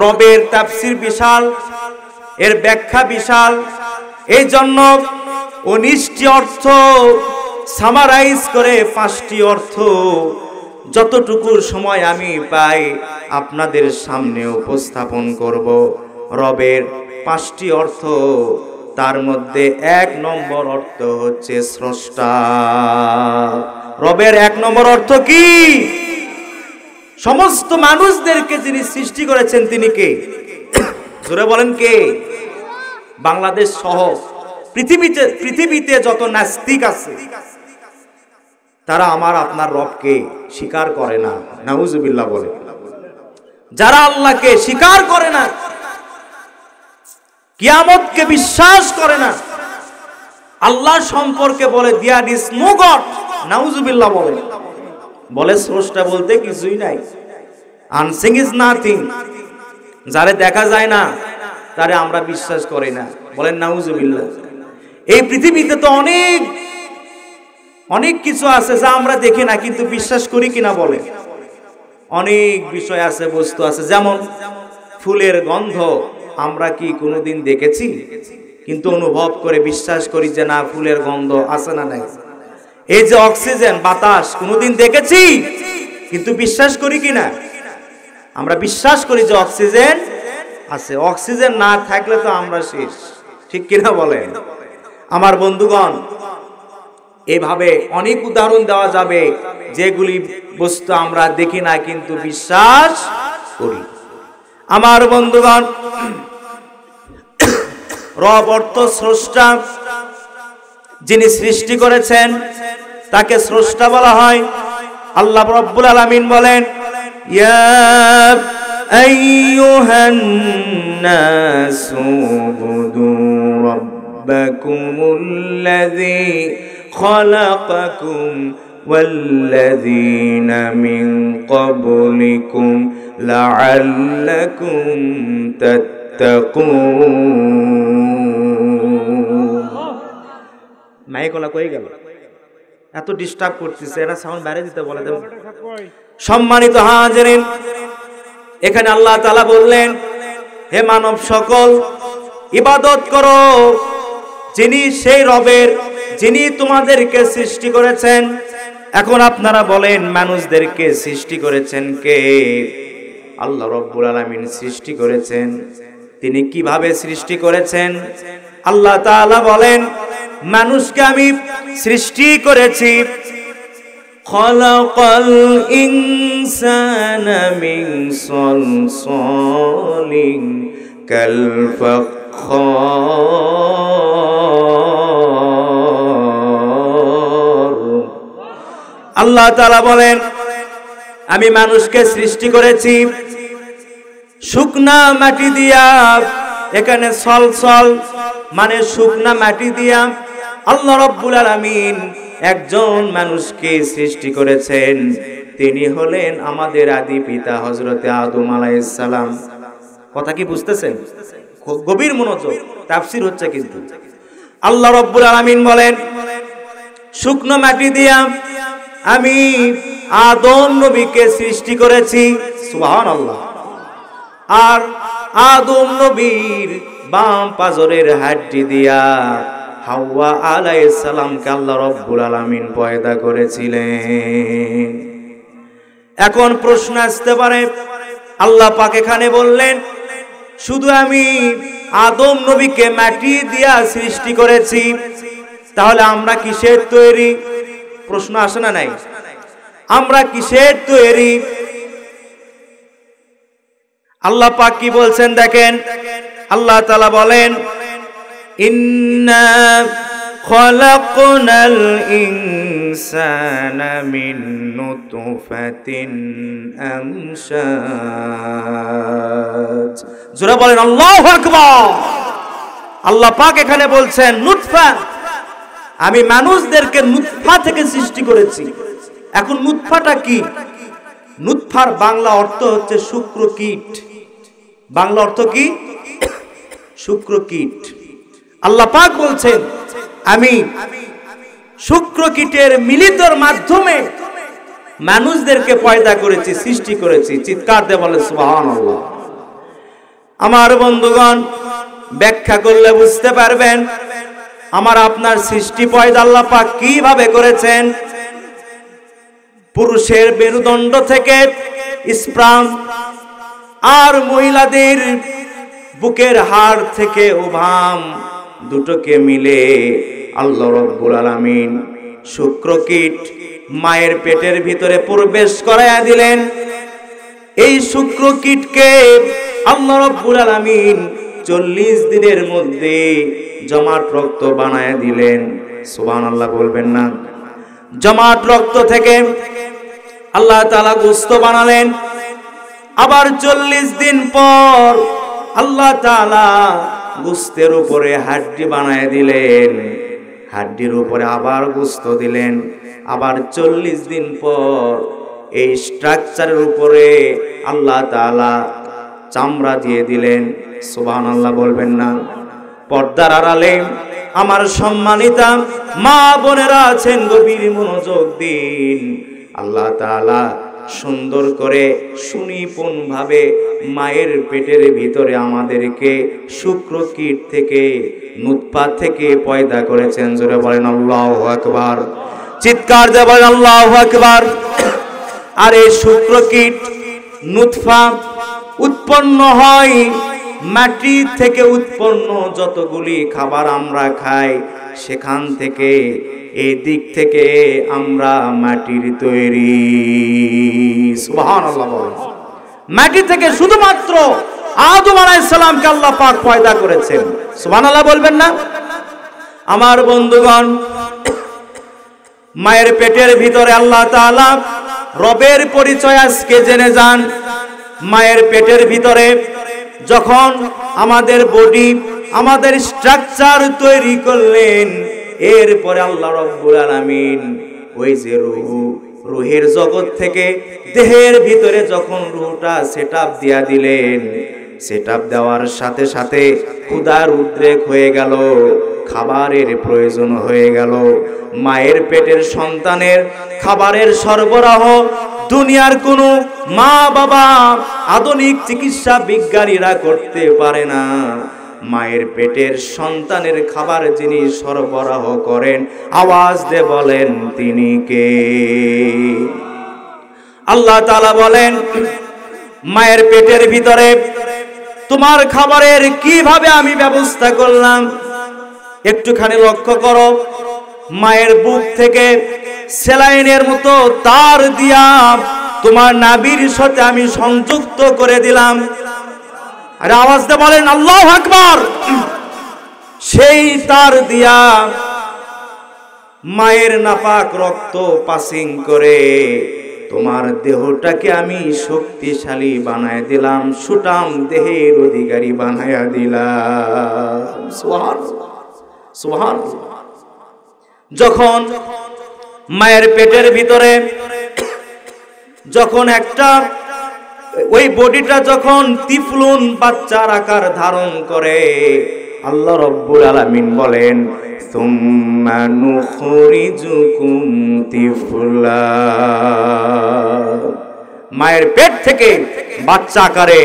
রবের তাফসীর বিশাল, এর ব্যাখ্যা বিশাল, এই জন্য 19টি অর্থ সামারাইজ করে 5টি অর্থ যতটুকু সময় আমি পাই আপনাদের সামনে উপস্থাপন করব। রবের 5টি অর্থ তার মধ্যে 1 নম্বর অর্থ হচ্ছে স্রষ্টা। রবের 1 নম্বর অর্থ কি? সমস্ত মানুষদেরকে যিনি সৃষ্টি করেছেন তিনি কে? জোরে বলেন কে? বাংলাদেশ সহ পৃথিবীতে যত নাস্তিক আছে তারা আমার আপনার রবকে স্বীকার করে না। নাউজুবিল্লাহ বলে। যারা আল্লাহকে স্বীকার করে না, কিয়ামতকে বিশ্বাস করে না, আল্লাহ সম্পর্কে বলে দেয়ার ইজ নো গড, নাউজুবিল্লাহ বলে স্রষ্টা বলতে কিছুই নাই, আনসিং ইজ নাথিং, যারে দেখা যায় না তারে আমরা বিশ্বাস করি না, বলেন নাউজুবিল্লাহ। এই পৃথিবীতে তো অনেক কিছু আছে যা আমরা দেখি না কিন্তু বিশ্বাস করি কিনা বলে। অনেক বিষয় আছে, বস্তু আছে, যেমন ফুলের গন্ধ আমরা কি কোনোদিন দেখেছি? কিন্তু অনুভব করে বিশ্বাস করি যে না, ফুলের গন্ধ আছে না নাই। এই যে অক্সিজেন বাতাস কোনোদিন দেখেছি কিন্তু বিশ্বাস করি কিনা? আমরা বিশ্বাস করি যে অক্সিজেন আছে, অক্সিজেন না থাকলে তো আমরা শেষ, ঠিক কিনা বলেন? আমার বন্ধুগণ, এভাবে অনেক উদাহরণ দেওয়া যাবে যেগুলি বস্তু আমরা দেখি না কিন্তু বিশ্বাস করি। আমার বন্ধুগণ, রব অর্থ স্রষ্টা, যিনি সৃষ্টি করেছেন তাকে স্রষ্টা বলা হয়। আল্লাহ রাব্বুল আলামিন বলেন, ইয়া আইয়ুহান নাসু উবুদু রাব্বাকুমুল্লাযী খালাকাকুম ওয়াল্লাযীনা মিন ক্বাবলিকুম লাআল্লাকুম তাত্তাকুন। মাইকলা কই গেল? এত ডিস্টার্ব করতেছে, এরা সাউন্ড বাইরে দিতে বলে দেব। সম্মানিত হাজিরিন, এখানে আল্লাহ তাআলা বললেন, হে মানব সকল, ইবাদত করো যিনি সেই রবের, যিনি তোমাদেরকে সৃষ্টি করেছেন। এখন আপনারা বলেন, মানুষদেরকে সৃষ্টি করেছেন কে? আল্লাহ রাব্বুল আলামিন সৃষ্টি করেছেন। তিনি কিভাবে সৃষ্টি করেছেন? আল্লাহ তাআলা বলেন, মানুষকে আমি সৃষ্টি করেছি। খলাকাল ইনসানা মিন সলসালিন কাল ফাখখার। আল্লাহ তাআলা বলেন, আমি মানুষকে সৃষ্টি করেছি শুকনা মাটি দিয়া। এখানে সলসল মানে শুকনা মাটি দিয়া আল্লাহ রাব্বুল আলামিন একজন মানুষকে সৃষ্টি করেছেন। তিনি হলেন আমাদের আদি পিতা হযরতে আদম আলাইহিস সালাম। কথা কি বুঝতেছেন? গভীর মনোযোগ, তাফসীর হচ্ছে কিন্তু। আল্লাহ রাব্বুল আলামিন বলেন, শুকনো মাটি দিয়া আমি আদম নবীকে সৃষ্টি করেছি। সুবহানাল্লাহ। আর আদম নবীর বাম পাজরের হাড্ডি দিয়া হাওয়া আলাইহিস সালামকে আল্লাহ রাব্বুল আলামিন পয়দা করেছিলেন। এখন প্রশ্ন আসতে পারে, আল্লাহ পাক এখানে বললেন শুধু আমি আদম নবীকে মাটি দিয়া সৃষ্টি করেছি, তাহলে আমরা কিসের তৈরি? প্রশ্ন আসে না নাই? আমরা কিসের তৈরি? আল্লাহ পাক কি বলছেন দেখেন। আল্লাহ তাআলা বলেন, ইন্না খলাকনাল ইনসানা মিন নুতফাতিন আমশাজ। জোরে বলেন আল্লাহু আকবার। আল্লাহ পাক এখানে বলছেন নুতফা, আমি মানুষদেরকে নুতফা থেকে সৃষ্টি করেছি। এখন নুতফাটা কি? নুতফার বাংলা অর্থ হচ্ছে শুক্রকীট। বাংলা অর্থ কি? শুক্রকীট। আল্লাহ পাক বলছেন আমি শুক্রকীটের মিলিতর মাধ্যমে মানুষদেরকে পয়দা করেছি, সৃষ্টি করেছি। চিৎকার দিয়ে বলে সুবহানাল্লাহ। আমার বন্ধুগণ, ব্যাখ্যা করলে বুঝতে পারবেন আমার আপনার সৃষ্টি পয়দা আল্লাহ পাক কিভাবে করেছেন। পুরুষের মেরুদণ্ড থেকে স্পার্ম, আর মহিলাদের বুকের হাড় থেকে ওভাম, দুটোকে মিলে আল্লাহ রাব্বুল আলামিন শুক্রকীট মায়ের পেটের ভিতরে প্রবেশ করায়া দিলেন। এই শুক্রকীটকে আল্লাহ রাব্বুল আলামিন 40 দিনের মধ্যে জমাট রক্ত বানায়া দিলেন। সুবহানাল্লাহ বলবেন না? জমাট রক্ত থেকে আল্লাহ তাআলা গোশত বানালেন। আবার 40 দিন পর আল্লাহ তাআলা গোশতের উপরে হাড্ডি বানায়া দিলেন। হাড্ডির উপরে আবার গোশত দিলেন। আবার 40 দিন পর এই স্ট্রাকচারের উপরে আল্লাহ তাআলা চামড়া দিয়ে দিলেন। সুবহানাল্লাহ বলবেন না? পর্দার আড়ালে আমার সম্মানিতা মা বোনেরা আছেন, গভীর মনোযোগ দিন। আল্লাহ তাআলা সুন্দর করে সুনিপুণ ভাবে মায়ের পেটের ভিতরে আমাদেরকে শুক্রকীট থেকে নুতফা থেকে পয়দা করেছেন। জোরে বলেন আল্লাহু আকবার। চিৎকার দিয়ে বলেন আল্লাহু আকবার। আর এই শুক্রকীট নুতফা উৎপন্ন হয় মাটি থেকে। উৎপন্ন যতগুলি খাবার আমরা খাই সেখান থেকে, এই দিক থেকে আমরা মাটির তৈরি। সুবহানাল্লাহ বলেন। মাটি থেকে শুধুমাত্র আদম আলাইহিস সালামকে আল্লাহ পাক পয়দা করেছেন। সুবহানাল্লাহ বলবেন না? আমার বন্ধুগণ, মায়ের পেটের ভিতরে আল্লাহ তাআলা রবের পরিচয় আজকে জেনে যান। মায়ের পেটের ভিতরে যখন আমাদের বডি, আমাদের স্ট্রাকচার তৈরি করলেন, এরপরে আল্লাহ রাব্বুল আলামিন ওই যে রূহের জগৎ থেকে দেহের ভিতরে যখন রূহটা সেটআপ দিয়া দিলেন, সেটআপ দেওয়ার সাথে সাথে ক্ষুধার উদ্রেক হয়ে গেল, খাবারের প্রয়োজন হয়ে গেল। মায়ের পেটের সন্তানের খাবারের সরবরাহ দুনিয়ার কোনো মা বাবা, আধুনিক চিকিৎসা বিজ্ঞানীরা করতে পারে না। মায়ের পেটের সন্তানের খাবার যিনি সরবরাহ করেন, আওয়াজ দিয়ে বলেন তিনি কে? আল্লাহ তাআলা বলেন, মায়ের পেটের ভিতরে তোমার খাবারের কিভাবে আমি ব্যবস্থা করলাম একটুখানি লক্ষ্য করো। মায়ের বুক থেকে সেলাইনের মতো তার দিয়া তোমার নাভির সাথে আমি সংযুক্ত করে দিলাম। আর আওয়াজ দিয়ে বলেন আল্লাহু আকবার। সেই তার দিয়া মায়ের নাপাক রক্ত পাসিং করে তোমার দেহটাকে আমি শক্তিশালী বানায় দিলাম, সুঠাম দেহের অধিকারী বানায়া দিলাম। সুবহানাল্লাহ, সুবহানাল্লাহ। যখন মায়ের পেটের ভিতরে যখন একটা ওই বডিটা যখন তিফলুন বাচ্চার আকার ধারণ করে, আল্লাহ রাব্বুল আলামিন বলেন সুম্মা নুখরিজুকুম তিফলা। মায়ের পেট থেকে বাচ্চা আকারে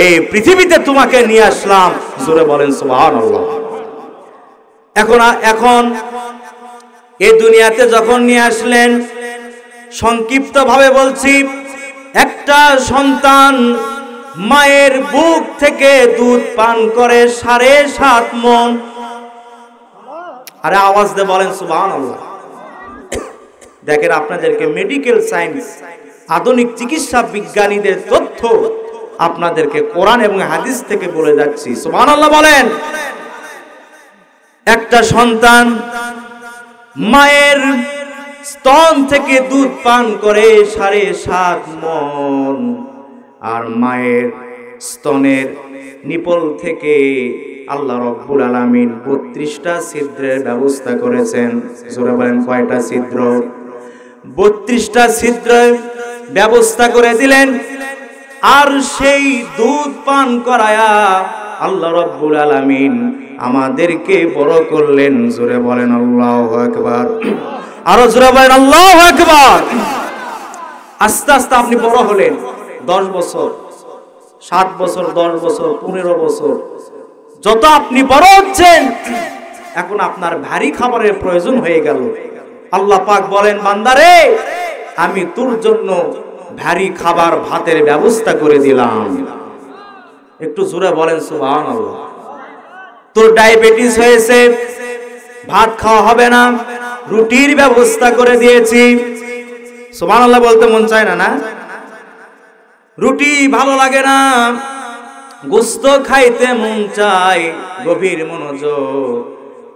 এই পৃথিবীতে তোমাকে নিয়ে আসলাম। জোরে বলেন সুবহানাল্লাহ। এখন এই দুনিয়াতে যখন নিয়ে আসলেন, সংক্ষিপ্ত ভাবে বলছি, একটা সন্তান মায়ের বুক থেকে দুধ পান করে 7.5 মণ। আরে আওয়াজ দিয়ে বলেন সুবহানাল্লাহ। দেখেন, আপনাদেরকে মেডিকেল সায়েন্স, আধুনিক চিকিৎসা বিজ্ঞানীদের তথ্য আপনাদেরকে কোরআন এবং হাদিস থেকে বলে যাচ্ছি। সুবহানাল্লাহ বলেন। একটা সন্তান মায়ের স্তন থেকে দুধ পান করে 7.5 মণ। আর মায়ের স্তনের নিপল থেকে আল্লাহ রাব্বুল আলামিন 32টা ছিদ্রের ব্যবস্থা করেছেন। জোরে বলেন কয়টা ছিদ্র? 32টা ছিদ্রের ব্যবস্থা করে দিলেন। আর সেই দুধ পান করায়া আল্লাহ রাব্বুল আলামিন আমাদেরকে বড় করলেন। জোরে বলেন আল্লাহু আকবার। আরো জোরে বলেন আল্লাহু আকবার। আস্তে আস্তে আপনি বড় হলেন। 10 বছর, 7 বছর, 10 বছর, 15 বছর, যত আপনি বড় হচ্ছেন, এখন আপনার ভারী খাবারের প্রয়োজন হয়ে গেল। আল্লাহ পাক বলেন, বান্দারে আমি তোর জন্য ভারী খাবার, ভাতের ব্যবস্থা করে দিলাম। একটু জোরে বলেন সুবহানাল্লাহ। তোর ডায়াবেটিস হয়েছে, ভাত খাওয়া হবে না, রুটির ব্যবস্থা করে দিয়েছি। সুবহানাল্লাহ বলতে মন চায় না? না, রুটি ভালো লাগে না, গোশত খাইতে মন চায়। গভীর মনোযোগ,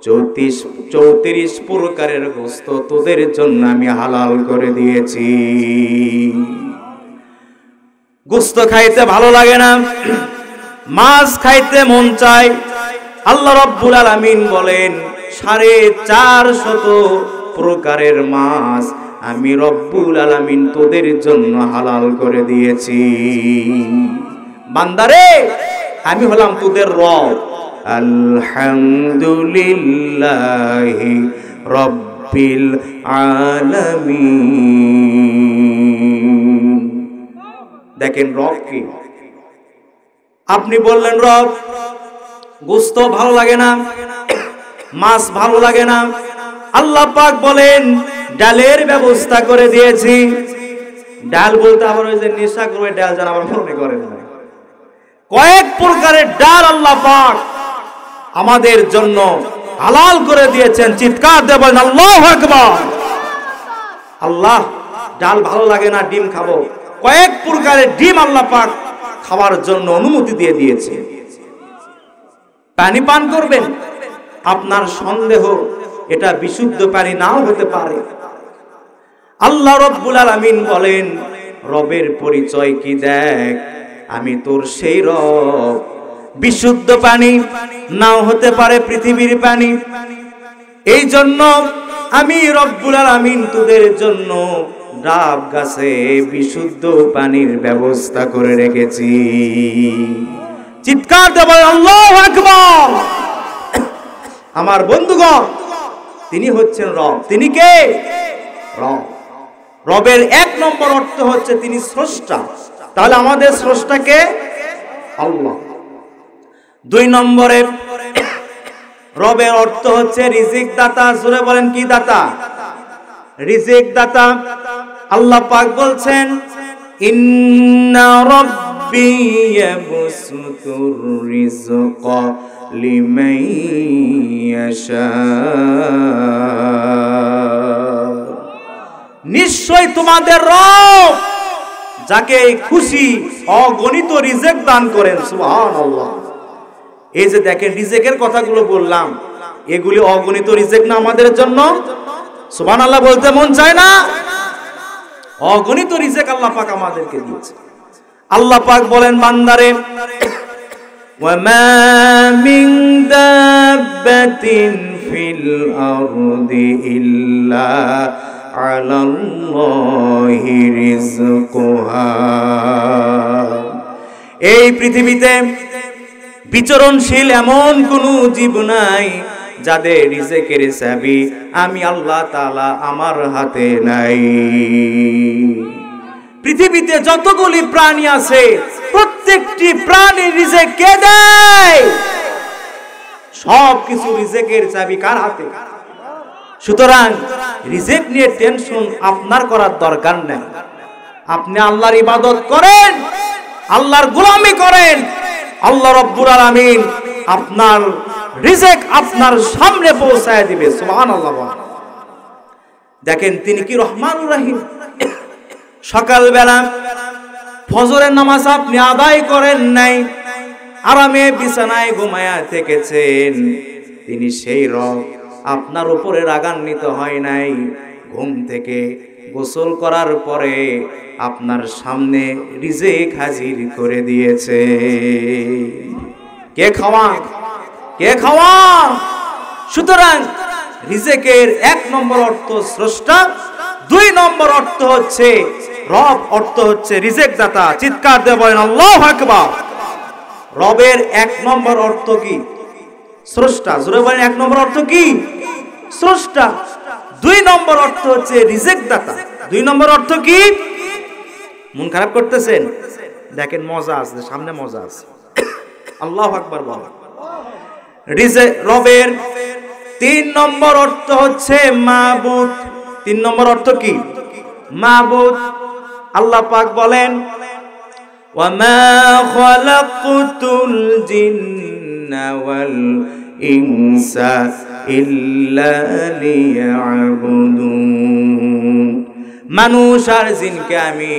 34 প্রকারের গোশত তোদের জন্য আমি হালাল করে দিয়েছি। গোশত খাইতে ভালো লাগে না, মাছ খাইতে মন চায়। আল্লাহ রাব্বুল আলামিন বলেন 450 প্রকারের মাছ আমি রব্বুল আলামিন তোদের জন্য হালাল করে দিয়েছি। বান্দারে, আমি হলাম তোদের রব। আলহামদুলিল্লাহি রাব্বিল আলামিন। দেখেন রব কি? আপনি বললেন রব, গোশত ভালো লাগে না, মাছ ভালো লাগে না। আল্লাহ পাক বলেন ডালের ব্যবস্থা করে দিয়েছি। ডাল বলতে আবার ওই যে নেশা করে ডাল যেন আবার মনে করেন না, কয়েক প্রকারের ডাল আল্লাহ পাক আমাদের জন্য হালাল করে দিয়েছেন। চিৎকার দিয়ে বলেন আল্লাহু আকবার। আল্লাহ, ডাল ভালো লাগে না, ডিম খাবো। কয়েক প্রকারের ডিম আল্লাহ পাক খাওয়ার জন্য অনুমতি দিয়ে দিয়েছে। পানি পান করবেন, আপনার সন্দেহ এটা বিশুদ্ধ পানি নাও হতে পারে। আল্লাহ রাব্বুল আলামিন বলেন রবের পরিচয় কি দেখ, আমি তোর সেই রব। বিশুদ্ধ পানি নাও হতে পারে পৃথিবীর পানি। এই জন্য আমি রব্বুল আলামিন তোদের জন্য ডাব গাছে বিশুদ্ধ পানির ব্যবস্থা করে রেখেছি। চিৎকার দিয়ে বলেন আল্লাহু আকবার। আমার বন্ধুগণ, তিনি হচ্ছেন রব। তিনি কে? রব। রবের 1 নম্বর অর্থ হচ্ছে তিনি স্রষ্টা। তাহলে আমাদের স্রষ্টা কে? আল্লাহ। 2 নম্বরে রবের অর্থ হচ্ছে রিজিক দাতা। জোরে বলেন কি দাতা? রিজিক দাতা। আল্লাহ পাক বলছেন ইন্না রাব্বি ইয়াবসুতুর রিজকা লিমান ইয়াশা। নিশ্চয় তোমাদের রব যাকে খুশি অগণিত রিজিক দান করেন। সুবহানাল্লাহ। এই যে দেখেন রিজিকের কথাগুলো বললাম, এগুলি অগণিত রিজিক না আমাদের জন্য? সুবহানাল্লাহ বলতে মন চায় না? অগণিত রিজিক আল্লাহ পাক আমাদেরকে দিয়েছে। আল্লাহ পাক বলেন বান্দারে ওয়া মা মিন দাব্বাতিন ফিল আরদি ইল্লা আলাল্লাহি রিজকুহা। এই পৃথিবীতে বিচরণশীল এমন কোন জীব নাই যাদের রিজিকের চাবি আমি আল্লাহ তাআলা আমার হাতে নাই। পৃথিবীতে যতগুলি প্রাণী আছে প্রত্যেকটি প্রাণীর রিজিক কে দেয়? সব কিছু রিজিকের চাবি কার হাতে? সুতরাং রিজিক নিয়ে টেনশন আপনার করার দরকার নেই। আপনি আল্লাহর ইবাদত করেন, আল্লাহর গোলামি করেন, আল্লাহ রাব্বুল আলামিন আপনার রিজিক আপনার সামনে পৌঁছায় দিবে। সুবহানাল্লাহ। দেখেন তিনি কি রহমানুর রহিম। সকালবেলা ফজরের নামাজ আপনি আদায় করেন নাই, আরামে বিছানায় ঘুমায়া থেকেছেন, তিনি সেই রব আপনার উপরে রাগান্বিত হয় নাই। ঘুম থেকে গোসল করার পরে আপনার সামনে রিজিক হাজির করে দিয়েছে। কে খাওয়ান? কে খাওয়ান? সুতরাং রিজিকের 1 নম্বর অর্থ স্রষ্টা, 2 নম্বর অর্থ হচ্ছে রব, অর্থ হচ্ছে রিজিক দাতা। চিৎকার দিয়ে বলেন আল্লাহু আকবার। রবের 1 নম্বর অর্থ কি? স্রষ্টা। জোরে বলেন 1 নম্বর অর্থ কি? স্রষ্টা। 2 নম্বর অর্থ হচ্ছে রিজিক দাতা। 2 নম্বর অর্থ কি? মন খারাপ করতেছেন? দেখেন মজা আছে, সামনে মজা আছে। আল্লাহু আকবার বলেন। রিজিক রবের 3 নম্বর অর্থ হচ্ছে মাবুদ। 3 নম্বর অর্থ কি? মাবুদ। আল্লাহ পাক বলেন ওয়া মা খালাকতুল জিন্না ওয়াল ইনসা ইল্লা লিয়াবুদুন। মানুষ আর জিনকে আমি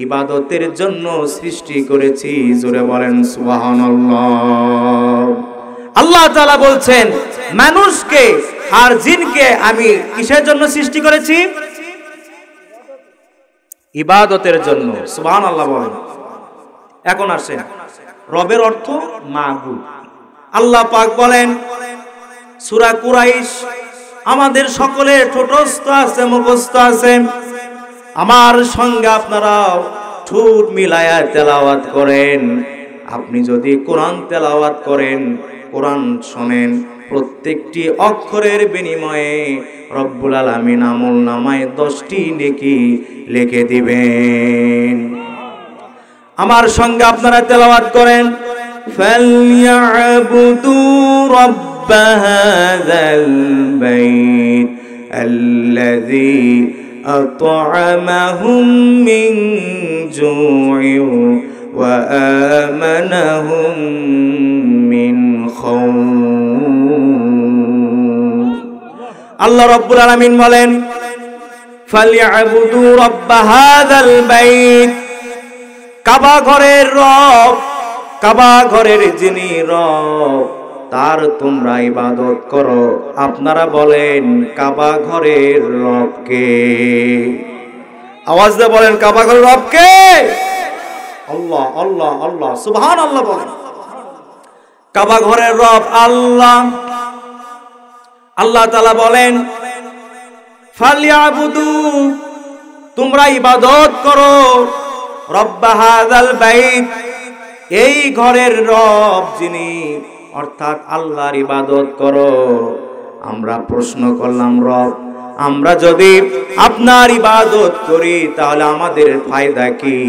ইবাদতের জন্য সৃষ্টি করেছি। জোরে বলেন সুবহানাল্লাহ। আল্লাহ তাআলা বলছেন মানুষকে আর জিনকে আমি কিসের জন্য সৃষ্টি করেছি? ইবাদতের জন্য। সুবহানাল্লাহ বলেন। এখন আসেন, রবের অর্থ মাবুদ। আল্লাহ পাক বলেন সূরা কুরাইশ, আমাদের সকলের ঠোঁটস্থ আছে, মুখস্থ আছে, আমার সঙ্গে আপনারা ঠোঁট মিলায়া তেলাওয়াত করেন। আপনি যদি কোরআন তেলাওয়াত করেন, কোরআন শোনেন, প্রত্যেকটি অক্ষরের বিনিময়ে রব্বুল আলামিন আমলনামায় 10টি নেকি লিখে দিবেন। আমার সঙ্গে আপনারা তেলাওয়াত করেন, ফালইয়াবুদু রাব্ব হাযাল বাইত আল্লাযী আত'আমাহুম মিন জু'ইন ওয়া আমানাহুম মিন খাউফ। আল্লাহ রাব্বুল আলামিন বলেন ফালইয়াবুদু রাব্ব হাযাল বাইত, কাবা ঘরের রব, কাবা ঘরের যিনি রব তার তোমরা ইবাদত করো। আপনারা বলেন কাবা ঘরের রব কে? আওয়াজ দিয়ে বলেন কাবা ঘরের রব কে? আল্লাহ আল্লাহ আল্লাহ, সুবহানাল্লাহ বলেন। কাবা ঘরের রব আল্লাহ। আল্লাহ তাআলা বলেন ফালইয়াবুদু, তোমরা ইবাদত করো, রব্ব হাযাল বাইত, এই ঘরের রব যিনি, অর্থাৎ আল্লাহর ইবাদত করো। আমরা প্রশ্ন করলাম, রব আমরা যদি আপনার ইবাদত করি তাহলে আমাদের ফায়দা কি?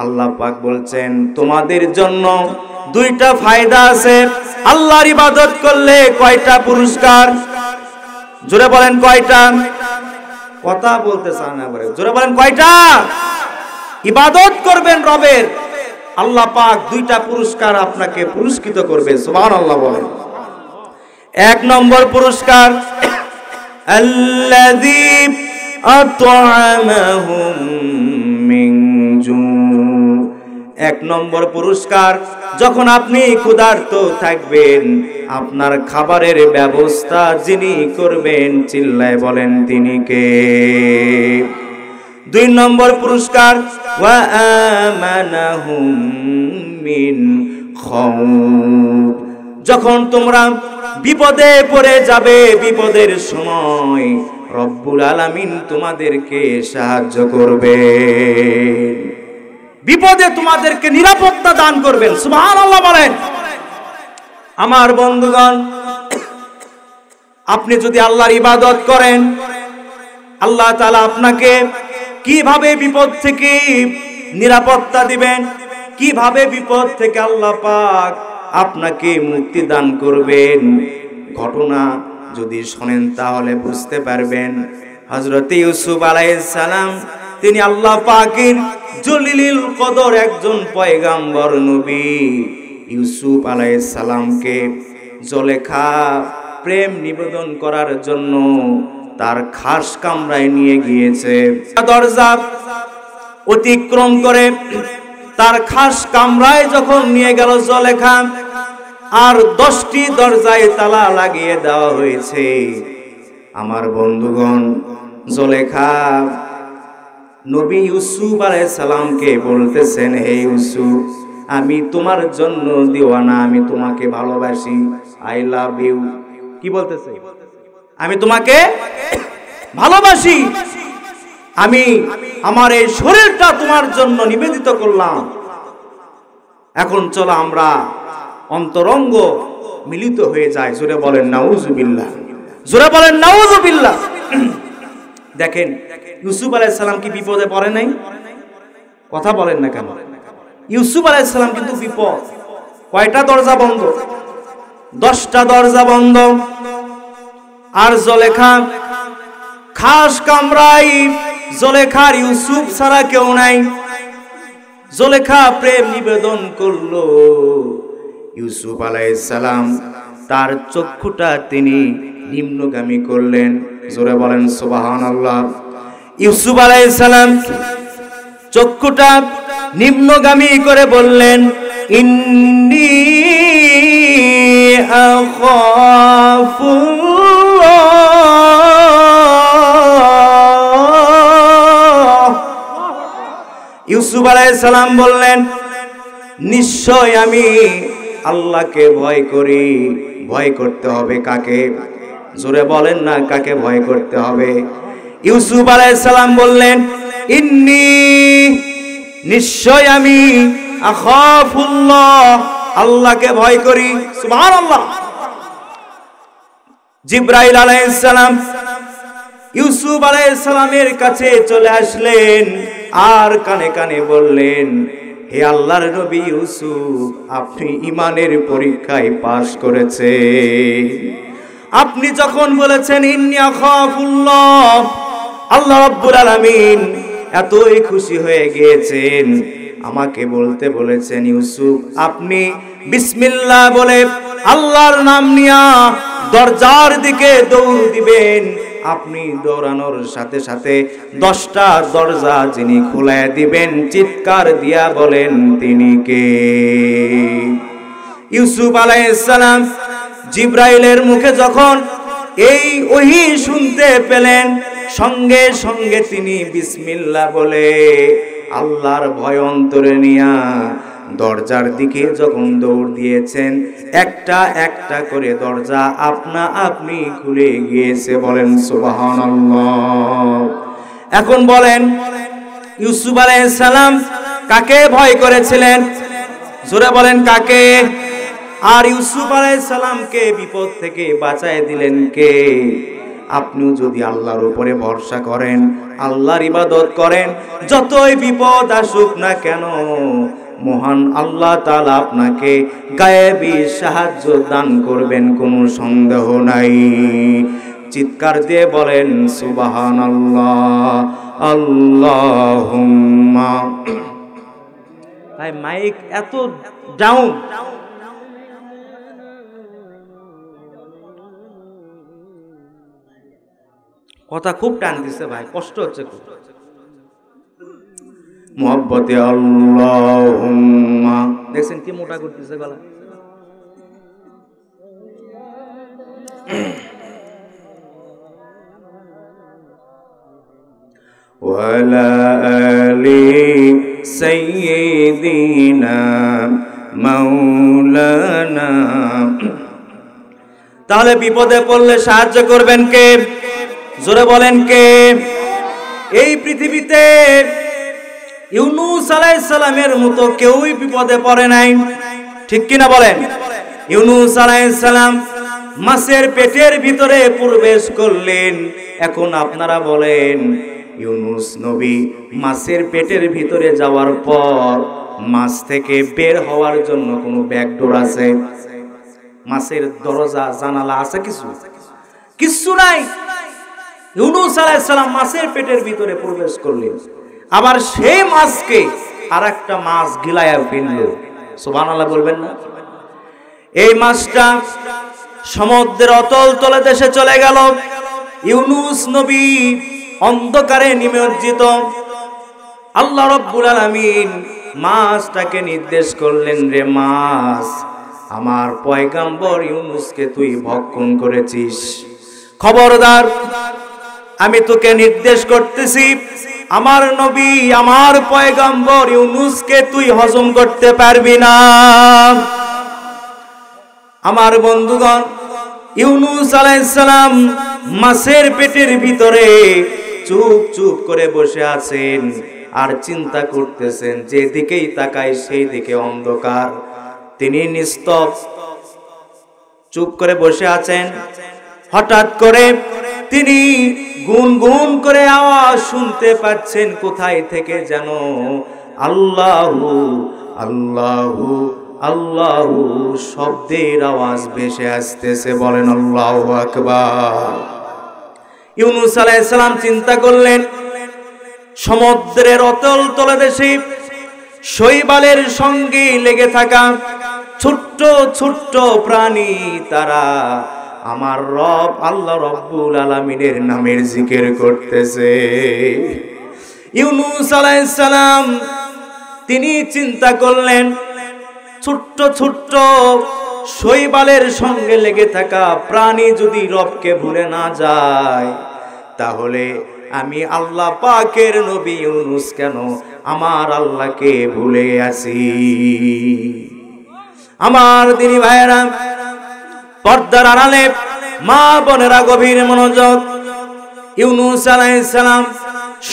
আল্লাহ পাক বলছেন তোমাদের জন্য 2টা ফায়দা আছে। আল্লাহর ইবাদত করলে কয়টা পুরস্কার? জোরে বলেন কয়টা? কথা বলতে চান না, জোরে বলেন কয়টা? ইবাদত করবেন রবের, আল্লাহ পাক 2টা পুরস্কার আপনাকে পুরস্কৃত করবে। সুবহানাল্লাহ বলেন। 1 নম্বর পুরস্কার আল্লাযী আত'আমাহুম মিন জু'। 1 নম্বর পুরস্কার, যখন আপনি ক্ষুধার্ত থাকবেন আপনার খাবারের ব্যবস্থা যিনি করবেন, চিল্লায় বলেন তিনি কে? 2 নম্বর পুরস্কার ওয়া আমানাহুম মিন খাউফ, যখন তোমরা বিপদে পড়ে যাবে, বিপদের সময় রব্বুল আলামিন তোমাদেরকে সাহায্য করবে, বিপদে তোমাদেরকে নিরাপত্তা দান করবেন। সুবহানাল্লাহ বলেন। আমার বন্ধুগণ, আপনি যদি আল্লাহর ইবাদত করেন, আল্লাহ তাআলা আপনাকে কিভাবে বিপদ থেকে নিরাপত্তা দিবেন, কিভাবে বিপদ থেকে আল্লাহ পাক আপনাকে মুক্তি দান করবেন, ঘটনা যদি শোনেন তাহলে বুঝতে পারবেন। হযরত ইউসুফ আলাইহিস সালাম, তিনি আল্লাহ পাকের জলিলুল কদর একজন পয়গম্বর নবী। ইউসুফ আলাইহিস সালামকে জলেখা প্রেম নিবেদন করার জন্য তার খাস কামরায় নিয়ে গিয়েছে। দরজা অতিক্রম করে তার খাস কামরায় যখন নিয়ে গেল জলেখা, আর 10টি দরজায় তালা লাগিয়ে দেওয়া হয়েছে। আমার বন্ধুগণ, জলেখা নবী ইউসুফ আলাইহিস সালামকে বলতেছেন, হে ইউসুফ, আমি তোমার জন্য দিওয়ানা, আমি তোমাকে ভালোবাসি, আই লাভ ইউ। কি বলতেছে? আমি তোমাকে ভালোবাসি, আমি আমার এই শরীরটা তোমার জন্য নিবেদিত করলাম। এখন চলো আমরা অন্তরঙ্গ মিলিত হয়ে যায়। জোরে বলেন নাউজুবিল্লাহ, জোরে বলেন নাউজুবিল্লাহ। দেখেন ইউসুফ আলাইহিস সালাম কি বিপদে পড়ে নাই? কথা বলেন না কেন? ইউসুফ আলাইহিস সালাম কিন্তু বিপদ। কয়টা দরজা বন্ধ? 10টা দরজা বন্ধ। আর জলেখা খাস কামরায়, জলেখার ইউসুফ ছাড়া কেউ নাই। জলেখা প্রেম নিবেদন করলো। ইউসুফ আলাইহিস সালাম তার চক্ষুটা তিনি নিম্নগামী করলেন। জোরে বলেন সুবহানাল্লাহ। ইউসুফ আলাইহিস সালাম চক্ষুটা নিম্নগামী করে বললেন, ইন্নী আখাফুল্লাহ। ইউসুফ আলাইহিস সালাম বললেন, নিশ্চয় আমি আল্লাহকে ভয় করি। ভয় করতে হবে কাকে? জোরে বলেন না, কাকে ভয় করতে হবে? ইউসুফ আলাইহিস সালাম বললেন, ইন্নী নিশ্চয় আমি আখাফুল্লাহ আল্লাহকে ভয় করি। সুবহানাল্লাহ। জিবরাইল আলাইহিস সালাম ইউসুফ আলাইহিস সালামের কাছে চলে আসলেন আর কানে কানে বললেন, হে আল্লাহর নবী ইউসুফ, আপনি ঈমানের পরীক্ষায় পাশ করেছেন। আপনি যখন বলেছেন ইন্নী আখাফুল্লাহ, আল্লাহ রাব্বুল আলামিন এতই খুশি হয়ে গিয়েছেন, আমাকে বলতে বলেছেন ইউসুফ আপনি বিসমিল্লাহ বলে আল্লাহর নাম নিয়া দরজার দিকে দৌড় দিবেন। আপনি দৌড়ানোর সাথে সাথে 10টা দরজা যিনি খুলে দিবেন, চিৎকার দিয়া বলেন তিনি কে? ইউসুফ আলাইহিস সালাম জিবরাইলের মুখে যখন এই ওহী শুনতে পেলেন, সঙ্গে সঙ্গে তিনি বিসমিল্লাহ বলে আল্লাহর ভয় অন্তরে নিয়া দরজার দিকে যখন দৌড় দিয়েছেন, একটা একটা করে দরজা আপনা আপনি খুলে গিয়েছে। বলেন সুবহানাল্লাহ। এখন বলেন ইউসুফ আলাইহিস সালাম কাকে ভয় করেছিলেন? জোরে বলেন কাকে? আর ইউসুফ আলাইহিস সালামকে বিপদ থেকে বাঁচায় দিলেন কে? আপনিও যদি আল্লাহর উপরে ভরসা করেন, আল্লাহর ইবাদত করেন, যতই বিপদ আসুক না কেন মহান আল্লাহ তাআলা আপনাকে গায়েবী সাহায্য দান করবেন, কোনো সন্দেহ নাই। চিৎকার দিয়ে বলেন সুবহানাল্লাহ। আল্লাহুম্মা। ভাই মাইক এত ডাউন, কথা খুব টান দিছে ভাই, কষ্ট হচ্ছে খুব। মুহাব্বতে আল্লাহুম্মা। দেখছেন কি মোটা করতেছে গলা। ওয়ালা আলি সাইয়্যিদিনা মাওলানা। তাহলে বিপদে পড়লে সাহায্য করবেন কে? জোরে বলেন কে? এই পৃথিবীতে ইউনূস আলাইহিস সালামের মতো কেউই বিপদে পড়ে নাই, ঠিক কিনা বলেন? ইউনূস আলাইহিস সালাম মাছের পেটের ভিতরে প্রবেশ করলেন। এখন আপনারা বলেন ইউনূস নবী মাছের পেটের ভিতরে যাওয়ার পর মাছ থেকে বের হওয়ার জন্য কোনো ব্যাকডোর আছে? মাছের দরজা জানালা আছে? কিছু নাই। ইউনূস আলাইহিস সালাম মাছের পেটের ভিতরে প্রবেশ করলেন, আবার সেই মাছকে আরেকটা মাছ গিলায়া ফেলল। সুবহানাল্লাহ বলবেন না? এই মাছটা সমুদ্রের অতল তলদেশে চলে গেল। ইউনূস নবী অন্ধকারে নিমজ্জিত। আল্লাহ রাব্বুল আলামিন মাছটাকে নির্দেশ করলেন, রে মাছ, আমার পয়গম্বর ইউনূসকে তুই ভক্ষণ করেছিস, খবরদার, আমি তোকে নির্দেশ করতেছি, আমার নবী আমার পয়গম্বর ইউনূসকে তুই হজম করতে পারবি না। আমার বন্ধুগণ, ইউনূস আলাইহিস সালাম মাছের পেটের ভিতরে চুপ চুপ করে বসে আছেন আর চিন্তা করতেছেন, যেদিকেই তাকায় সেই দিকে অন্ধকার। তিনি নিস্তব চুপ করে বসে আছেন। হঠাৎ করে তিনি গুনগুন করে আওয়াজ শুনতে পাচ্ছেন কোথায় থেকে যেন আল্লাহু আল্লাহু আল্লাহু শব্দের আওয়াজ ভেসে আসতেছে। বলেন আল্লাহু আকবার। ইউনূস আলাইহিস সালাম চিন্তা করলেন, সমুদ্রের অতল তলদেশে শৈবালের সঙ্গে লেগে থাকা ছোট্ট ছোট্ট প্রাণী, তারা আমার রব আল্লাহ রব্বুল আলামিনের নামের জিকির করতেছে। ইউনূস আলাইহিস সালাম তিনি চিন্তা করলেন, ছোট্ট ছোট্ট শৈবালের সঙ্গে লেগে থাকা প্রাণী যদি রবকে ভুলে না যায়, তাহলে আমি আল্লাহ পাকের নবী ইউনূস কেন আমার আল্লাহকে ভুলে আছি? আমার দিনী ভাইয়েরা, পর্দার আড়ালে মা বোনেরা গভীর মনোযোগ। ইউনূস আলাইহিস সালাম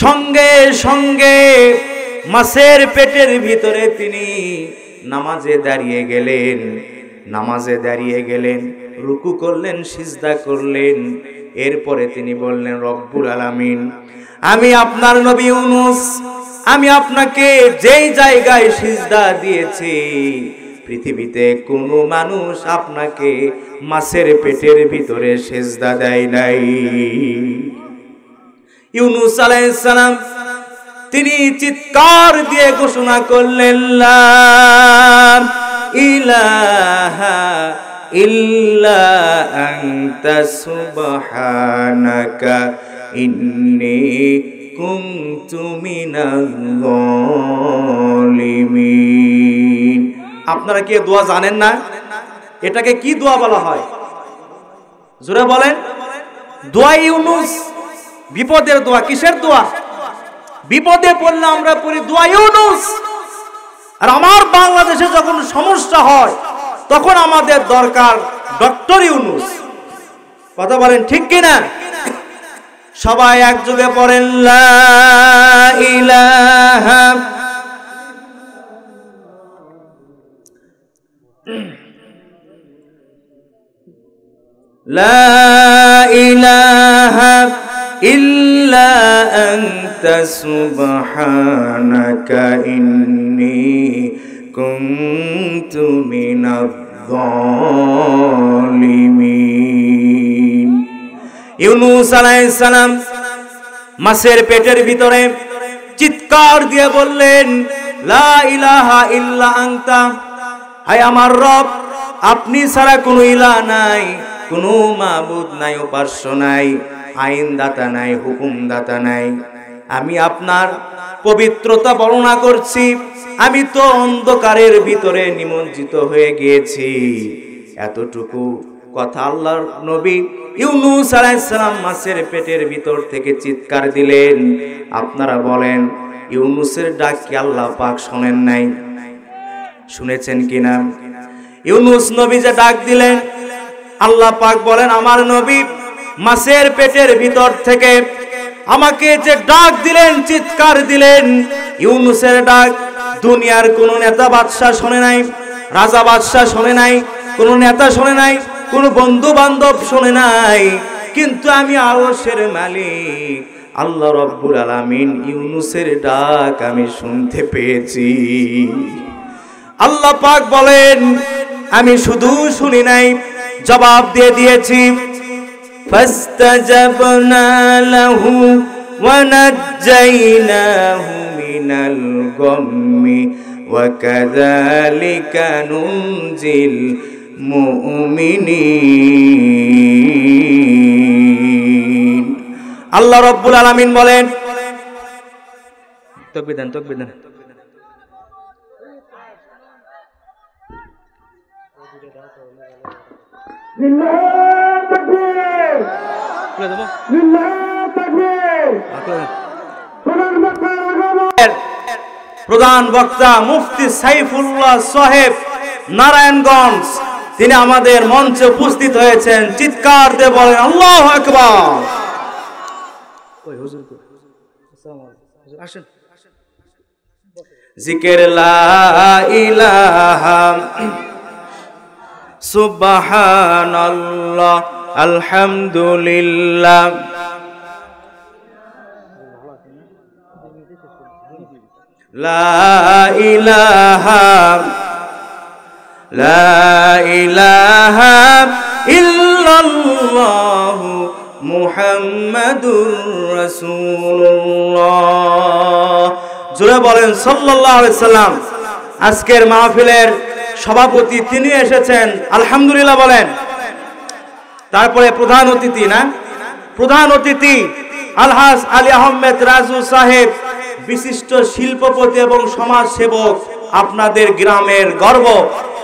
সঙ্গে সঙ্গে মাছের পেটের ভিতরে তিনি নামাজে দাঁড়িয়ে গেলেন। নামাজে দাঁড়িয়ে গেলেন, রুকু করলেন, সিজদা করলেন। এরপরে তিনি বললেন, রব্বুল আলামিন, আমি আপনার নবী ইউনূস, আমি আপনাকে যেই জায়গায় সিজদা দিয়েছি, পৃথিবীতে কোনো মানুষ আপনাকে মাছের পেটের ভিতরে সিজদা দেয় নাই। ইউনূস আলাইহিস সালাম তিনি চিৎকার দিয়ে ঘোষণা করলেন, লা ইলাহা ইল্লা আনতা সুবহানাকা ইন্নী কুনতু মিনাল যালিমিন। আপনারা কি দোয়া জানেন না? এটাকে কি দোয়া বলা হয়? জোরে বলেন। দোয়া ইউনূস, বিপদের দোয়া। কিসের দোয়া? বিপদে পড়লে আমরা পড়ি দোয়া ইউনূস। আর আমার বাংলাদেশে যখন সমস্যা হয় তখন আমাদের দরকার ডক্টর ইউনূস। কথা বলেন ঠিক কিনা? সবাই একযোগে পড়েন, লা ইলাহা লা ইলাহা ইল্লা আনতা সুবহানাকা ইন্নী কুনতু মিনাজ যালিমিন। ইউনূস আলাইহিস সালাম মাছের পেটের ভিতরে চিৎকার দিয়ে বললেন, লা ইলাহা ইল্লা আনতা, হায় আমার রব, আপনি ছাড়া কোনো ইলাহ নাই, কোনো মাবুদ নাই, উপাস্য নাই, আইনদাতা নাই, হুকুমদাতা নাই। আমি আপনার পবিত্রতা বর্ণনা করছি। আমি তো অন্ধকারের ভিতরে নিমজ্জিত হয়ে গিয়েছি। এতটুকু কথা আল্লাহর নবী ইউনূস আলাইহিস সালাম মাছের পেটের ভিতর থেকে চিৎকার দিলেন। আপনারা বলেন, ইউনূসের ডাক কি আল্লাহ পাক শোনেন নাই? শুনেছেন কিনা? ইউনূস নবী যে ডাক দিলেন, আল্লাহ পাক বলেন, আমার নবী মাছের পেটের ভিতর থেকে আমাকে যে ডাক দিলেন, চিৎকার দিলেন, ইউনূসের ডাক দুনিয়ার কোনো নেতা বাদশাহ শোনে নাই, রাজা বাদশাহ শোনে নাই, কোনো নেতা শোনে নাই, কোনো বন্ধু বান্ধব শোনে নাই, কিন্তু আমি আরশের মালিক আল্লাহ রব্বুল আলামিন ইউনূসের ডাক আমি শুনতে পেয়েছি। আল্লাহ পাক বলেন, আমি শুধু শুনি নাই, জবাব দিয়ে দিয়েছি। ফাস্তাজাবনা লাহু ওয়া নাজ্জাইনাহু মিনাল গাম্মি ওয়া কাযালিকা নুনজিল মুমিনিন। আল্লাহ রাব্বুল আলামিন বলেন, তাকবীর দেন, তাকবীর দেন। প্রধান বক্তা মুফতি সাইফুল্লাহ সাহেব নারায়ণগঞ্জ, তিনি আমাদের মঞ্চে উপস্থিত হয়েছেন। চিৎকার দিয়ে বলেন, আল্লাহু আকবার। জিকির লা ইলাহা সুবহানাল্লাহ আলহামদুলিল্লাহ লা ইলাহা ইল্লাল্লাহু মুহাম্মাদুর রাসূলুল্লাহ জোরে বলেন সাল্লাল্লাহু আলাইহি সাল্লাম। আজকের মাহফিলের সভাপতি তিনি এসেছেন, আলহামদুলিল্লাহ বলেন। তারপরে প্রধান অতিথি, না প্রধান অতিথি আলহাজ আলী আহমেদ রাজু সাহেব, বিশিষ্ট শিল্পপতি এবং সমাজ সেবক, আপনাদের গ্রামের গর্ব,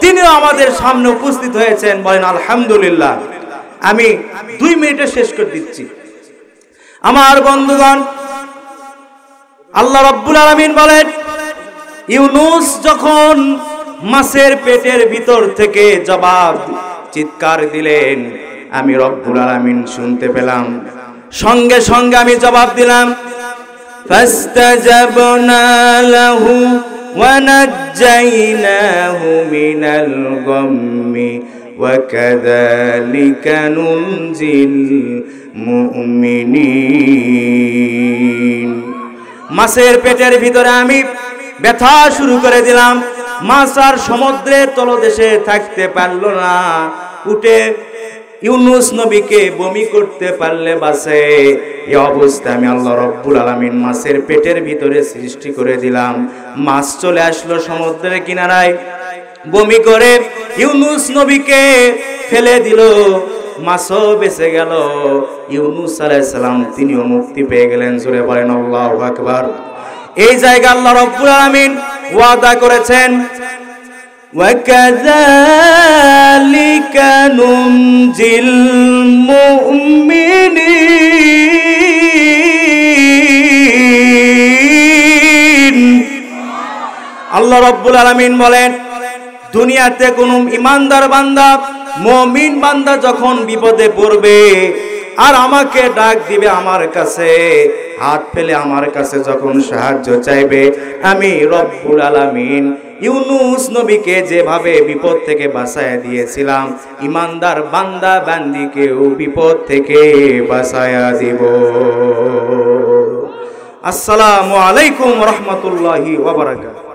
তিনিও আমাদের সামনে উপস্থিত হয়েছেন, বলেন আলহামদুলিল্লাহ। আমি 2 মিনিটে শেষ করে দিচ্ছি। আমার বন্ধুগণ, আল্লাহ রাব্বুল আলামিন বলেন, ইউনূস যখন মাছের পেটের ভিতর থেকে জবাব চিৎকার দিলেন, আমি রব্বুল আলামিন শুনতে পেলাম, সঙ্গে সঙ্গে আমি জবাব দিলাম, ফাস্তাজাবনা লাহু ওয়া নাজ্জাইনাহু মিনাল গাম্মি ওয়া কাযালিকা নুনজিল মুমিনিন। মাছের পেটের ভিতরে আমি ব্যথা শুরু করে দিলাম। মাছ আর সমুদ্রের তলদেশে থাকতে পারল না, উঠে ইউনূস নবীকে বমি করতে পারলে বাঁচে। এই অবস্থা আমি আল্লাহ রব্বুল আলামিন মাছের পেটের ভিতরে সৃষ্টি করে দিলাম। মাছ চলে আসলো সমুদ্রের কিনারায়, বমি করে ইউনূস নবীকে ফেলে দিল, মাছও বেঁচে গেল। ইউনূস আলাইহিস সালাম তিনিও মুক্তি পেয়ে গেলেন। জোরে বলেন আল্লাহু আকবার। এই জায়গা আল্লাহ রাব্বুল আলামিন ওয়াদা করেছেন, ওয়াকাযালিকা নুনজিল মুমিনিন। আল্লাহ রাব্বুল আলামিন বলেন, দুনিয়াতে কোন ইমানদার বান্দা, মুমিন বান্দা যখন বিপদে পড়বে আর আমাকে ডাক দিবে আমার কাছে, হাত ফেলে আমার কাছে যখন সাহায্য চাইবে, আমি রব্বুল আলামিন ইউনূস নবীকে যেভাবে বিপদ থেকে বাঁচায়া দিয়েছিলাম, ইমানদার বান্দা বান্দিকেও বিপদ থেকে বাঁচায়া দিব। আসসালামু আলাইকুম ওয়া রাহমাতুল্লাহি ওয়া বারাকাতুহু।